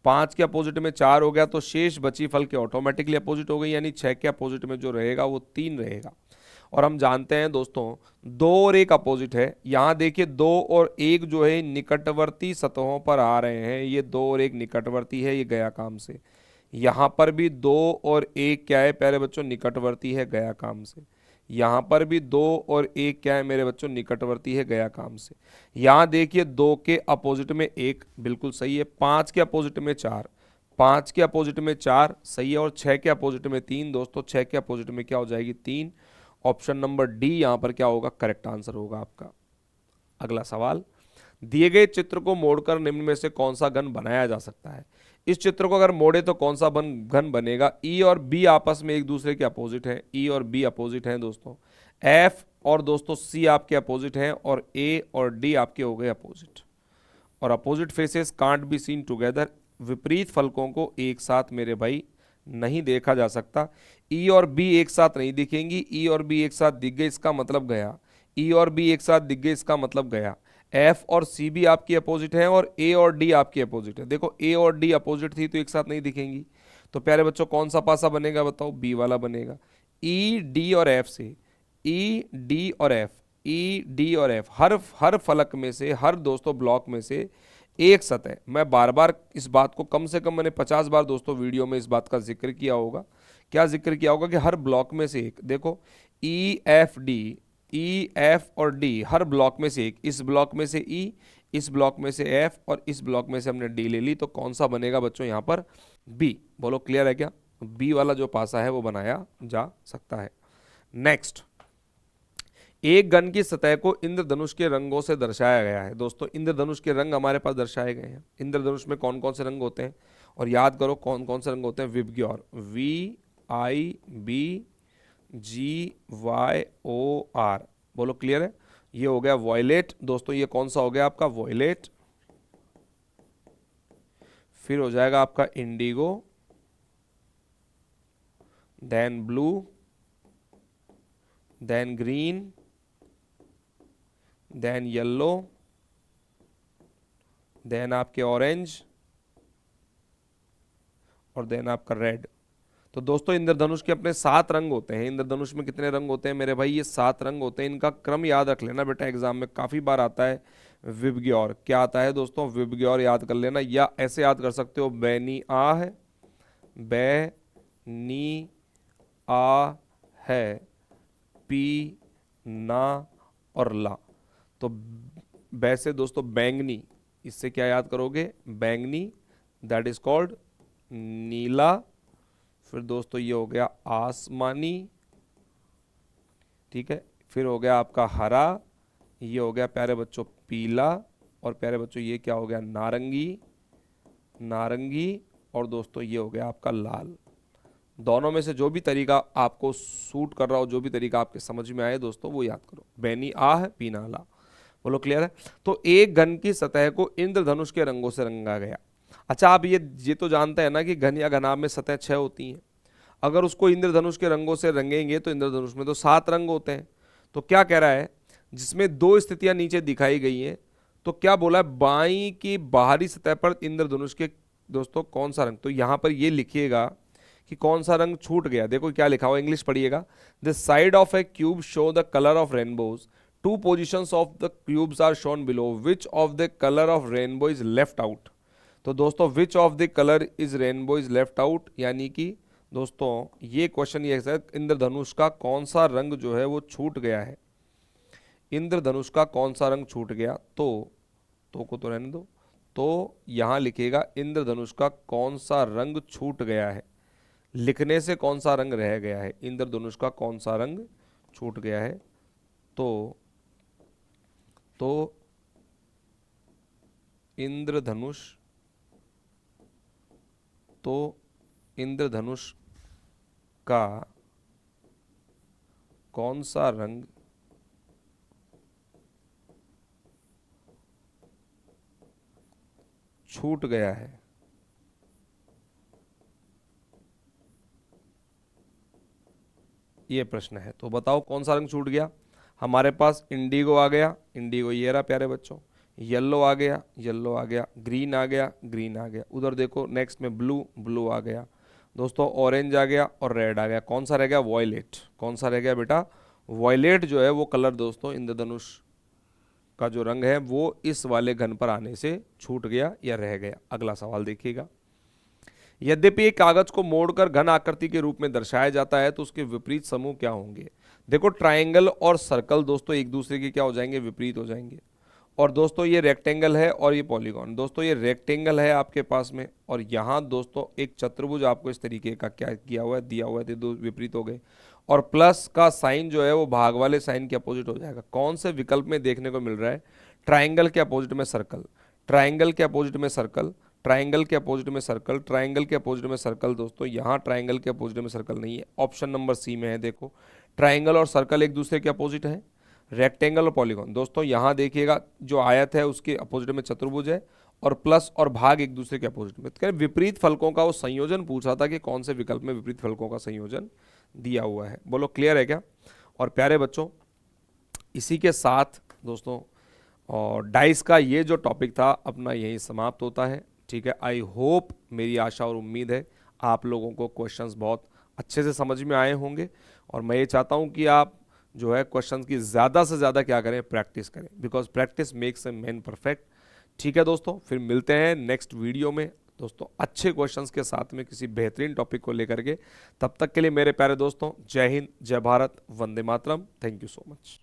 5 के अपोजिट में 4 हो गया तो शेष बची फल के ऑटोमेटिकली अपोजिट हो गई, यानी 6 के अपोजिट में जो रहेगा वो 3 रहेगा। और हम जानते हैं दोस्तों 2 और 1 अपोजिट है। यहाँ देखिए 2 और 1 जो है निकटवर्ती सतहों पर आ रहे हैं। ये 2 और 1 निकटवर्ती है, ये गया काम से। यहाँ पर भी 2 और 1 क्या है प्यारे बच्चों? निकटवर्ती है, गया काम से। यहाँ पर भी 2 और 1 क्या है मेरे बच्चों? निकटवर्ती है, गया काम से। यहाँ देखिए 2 के अपोजिट में 1, बिल्कुल सही है। 5 के अपोजिट में 4, 5 के अपोजिट में 4 सही है। और 6 के अपोजिट में 3 दोस्तों, 6 के अपोजिट में क्या हो जाएगी? 3। ऑप्शन नंबर डी यहाँ पर क्या होगा? करेक्ट आंसर होगा आपका। अगला सवाल, दिए गए चित्र को मोड़कर निम्न में से कौन सा घन बनाया जा सकता है? इस चित्र को अगर मोड़े तो कौन सा घन बनेगा? ई और बी आपस में एक दूसरे के अपोजिट हैं। ई और बी अपोजिट हैं दोस्तों। एफ और दोस्तों सी आपके अपोजिट हैं, और ए और डी आपके हो गए अपोजिट। और opposite faces can't be seen together, विपरीत फलकों को एक साथ मेरे भाई नहीं देखा जा सकता। ई और बी एक साथ नहीं दिखेंगी, ई और बी एक साथ दिख गए इसका मतलब गया, ई और बी एक साथ दिख गए इसका मतलब गया। एफ और सी भी आपकी अपोजिट है और ए और डी आपकी अपोजिट है। देखो ए और डी अपोजिट थी तो एक साथ नहीं दिखेंगी, तो प्यारे बच्चों कौन सा पासा बनेगा बताओ, बी वाला बनेगा। ई डी और एफ से, ई डी और एफ, ई डी और एफ, हर फलक में से, हर दोस्तों ब्लॉक में से एक सतह। मैं बार बार इस बात को, कम से कम मैंने 50 बार दोस्तों वीडियो में इस बात का जिक्र किया होगा। क्या जिक्र किया होगा कि हर ब्लॉक में से एक, देखो E F D, E F और डी हर ब्लॉक में से एक, इस ब्लॉक में से ई, इस ब्लॉक में से एफ और इस ब्लॉक में से हमने डी ले ली, तो कौन सा बनेगा बच्चों यहाँ पर, बी। बोलो क्लियर है क्या, बी वाला जो पासा है वो बनाया जा सकता है। नेक्स्ट, एक गन की सतह को इंद्रधनुष के रंगों से दर्शाया गया है। दोस्तों इंद्रधनुष के रंग हमारे पास दर्शाए गए हैं। इंद्रधनुष में कौन कौन से रंग होते हैं, और याद करो कौन कौन से रंग होते हैं, VIBGYOR, V I B G Y O R. बोलो क्लियर है, ये हो गया वॉयलेट। दोस्तों ये कौन सा हो गया आपका, वॉयलेट। फिर हो जाएगा आपका indigo, then blue, then green, then yellow, then आपके ऑरेंज और देन आपका रेड। तो दोस्तों इंद्रधनुष के अपने 7 रंग होते हैं। इंद्रधनुष में कितने रंग होते हैं मेरे भाई, ये 7 रंग होते हैं। इनका क्रम याद रख लेना बेटा, एग्जाम में काफी बार आता है विबग्योर। क्या आता है दोस्तों, विबग्योर याद कर लेना, या ऐसे याद कर सकते हो, बैनी आ है, बैनी आ है, पी ना और ला। तो वैसे दोस्तों बैंगनी, इससे क्या याद करोगे, बैंगनी, दैट इज कॉल्ड नीला। फिर दोस्तों ये हो गया आसमानी, ठीक है। फिर हो गया आपका हरा, ये हो गया प्यारे बच्चों पीला, और प्यारे बच्चों ये क्या हो गया, नारंगी, नारंगी, और दोस्तों ये हो गया आपका लाल। दोनों में से जो भी तरीका आपको सूट कर रहा हो, जो भी तरीका आपके समझ में आए दोस्तों वो याद करो। बैनी आ है, पीना ला। बोलो क्लियर है। तो एक घन की सतह को इंद्रधनुष के रंगों से रंगा गया। अच्छा आप ये तो जानते हैं ना कि घन या घनाभ में सतह 6 होती हैं। अगर उसको इंद्रधनुष के रंगों से रंगेंगे तो इंद्रधनुष में तो 7 रंग होते हैं। तो क्या कह रहा है, जिसमें 2 स्थितियां नीचे दिखाई गई हैं, तो क्या बोला है, बाईं की बाहरी सतह पर इंद्रधनुष के दोस्तों कौन सा रंग, तो यहां पर ये लिखिएगा कि कौन सा रंग छूट गया। देखो क्या लिखा हुआ, इंग्लिश पढ़िएगा। The side of a cube show the colour of rainbows, 2 positions of the cubes are shown below, which of the colour of rainbow is left out. तो दोस्तों which of the colour is rainbow is left out, यानी कि दोस्तों ये question ये है, इंद्रधनुष का कौन सा रंग जो है वो छूट गया है, इंद्रधनुष का कौन सा रंग छूट गया। तो को तो रहने दो, तो यहां लिखेगा इंद्रधनुष का कौन सा रंग छूट गया है, लिखने से कौन सा रंग रह गया है, इंद्रधनुष का कौन सा रंग छूट गया है। तो इंद्रधनुष का कौन सा रंग छूट गया है, ये प्रश्न है। तो बताओ कौन सा रंग छूट गया। हमारे पास इंडिगो आ गया, इंडिगो ये रहा प्यारे बच्चों, येलो आ गया, येलो आ गया, ग्रीन आ गया, ग्रीन आ गया, उधर देखो नेक्स्ट में ब्लू, ब्लू आ गया दोस्तों, ऑरेंज आ गया और रेड आ गया। कौन सा रह गया, वॉयलेट। कौन सा रह गया बेटा, वॉयलेट जो है वो कलर दोस्तों इंद्रधनुष का जो रंग है वो इस वाले घन पर आने से छूट गया या रह गया। अगला सवाल देखिएगा, यद्यपि एक कागज को मोड़कर घन आकृति के रूप में दर्शाया जाता है तो उसके विपरीत समूह क्या होंगे। देखो ट्रायंगल और सर्कल दोस्तों एक दूसरे के क्या हो जाएंगे, विपरीत हो जाएंगे। और दोस्तों ये रेक्टेंगल है और ये पॉलीगॉन, दोस्तों ये रेक्टेंगल है आपके पास में, और यहाँ दोस्तों एक चतुर्भुज आपको इस तरीके का क्या किया हुआ है, दिया हुआ है, तो दो विपरीत हो गए। और प्लस का साइन जो है वो भाग वाले साइन के अपोजिट हो जाएगा। कौन से विकल्प में देखने को मिल रहा है, ट्राइंगल के अपोजिट में सर्कल, ट्राइंगल के अपोजिट में सर्कल, ट्राइंगल के अपोजिट में सर्कल, ट्राइंगल के अपोजिट में सर्कल। दोस्तों यहाँ ट्राइंगल के अपोजिट में सर्कल नहीं है, ऑप्शन नंबर सी में है। देखो ट्राइंगल और सर्कल एक दूसरे के अपोजिट है, रेक्टेंगल और पॉलीगॉन। दोस्तों यहाँ देखिएगा जो आयत है उसके अपोजिट में चतुर्भुज है, और प्लस और भाग एक दूसरे के अपोजिट में, तो कह रहे विपरीत फलकों का वो संयोजन पूछा था कि कौन से विकल्प में विपरीत फलकों का संयोजन दिया हुआ है। बोलो क्लियर है क्या? और प्यारे बच्चों, इसी के साथ दोस्तों और डाइस का ये जो टॉपिक था अपना यही समाप्त होता है। ठीक है, आई होप, मेरी आशा और उम्मीद है आप लोगों को क्वेश्चंस बहुत अच्छे से समझ में आए होंगे, और मैं ये चाहता हूँ कि आप जो है क्वेश्चंस की ज़्यादा से ज़्यादा क्या करें, प्रैक्टिस करें, because practice makes a man perfect. ठीक है दोस्तों, फिर मिलते हैं नेक्स्ट वीडियो में दोस्तों अच्छे क्वेश्चंस के साथ में किसी बेहतरीन टॉपिक को लेकर के। तब तक के लिए मेरे प्यारे दोस्तों, जय हिंद, जय Bharat, Vande Mataram, thank you so much.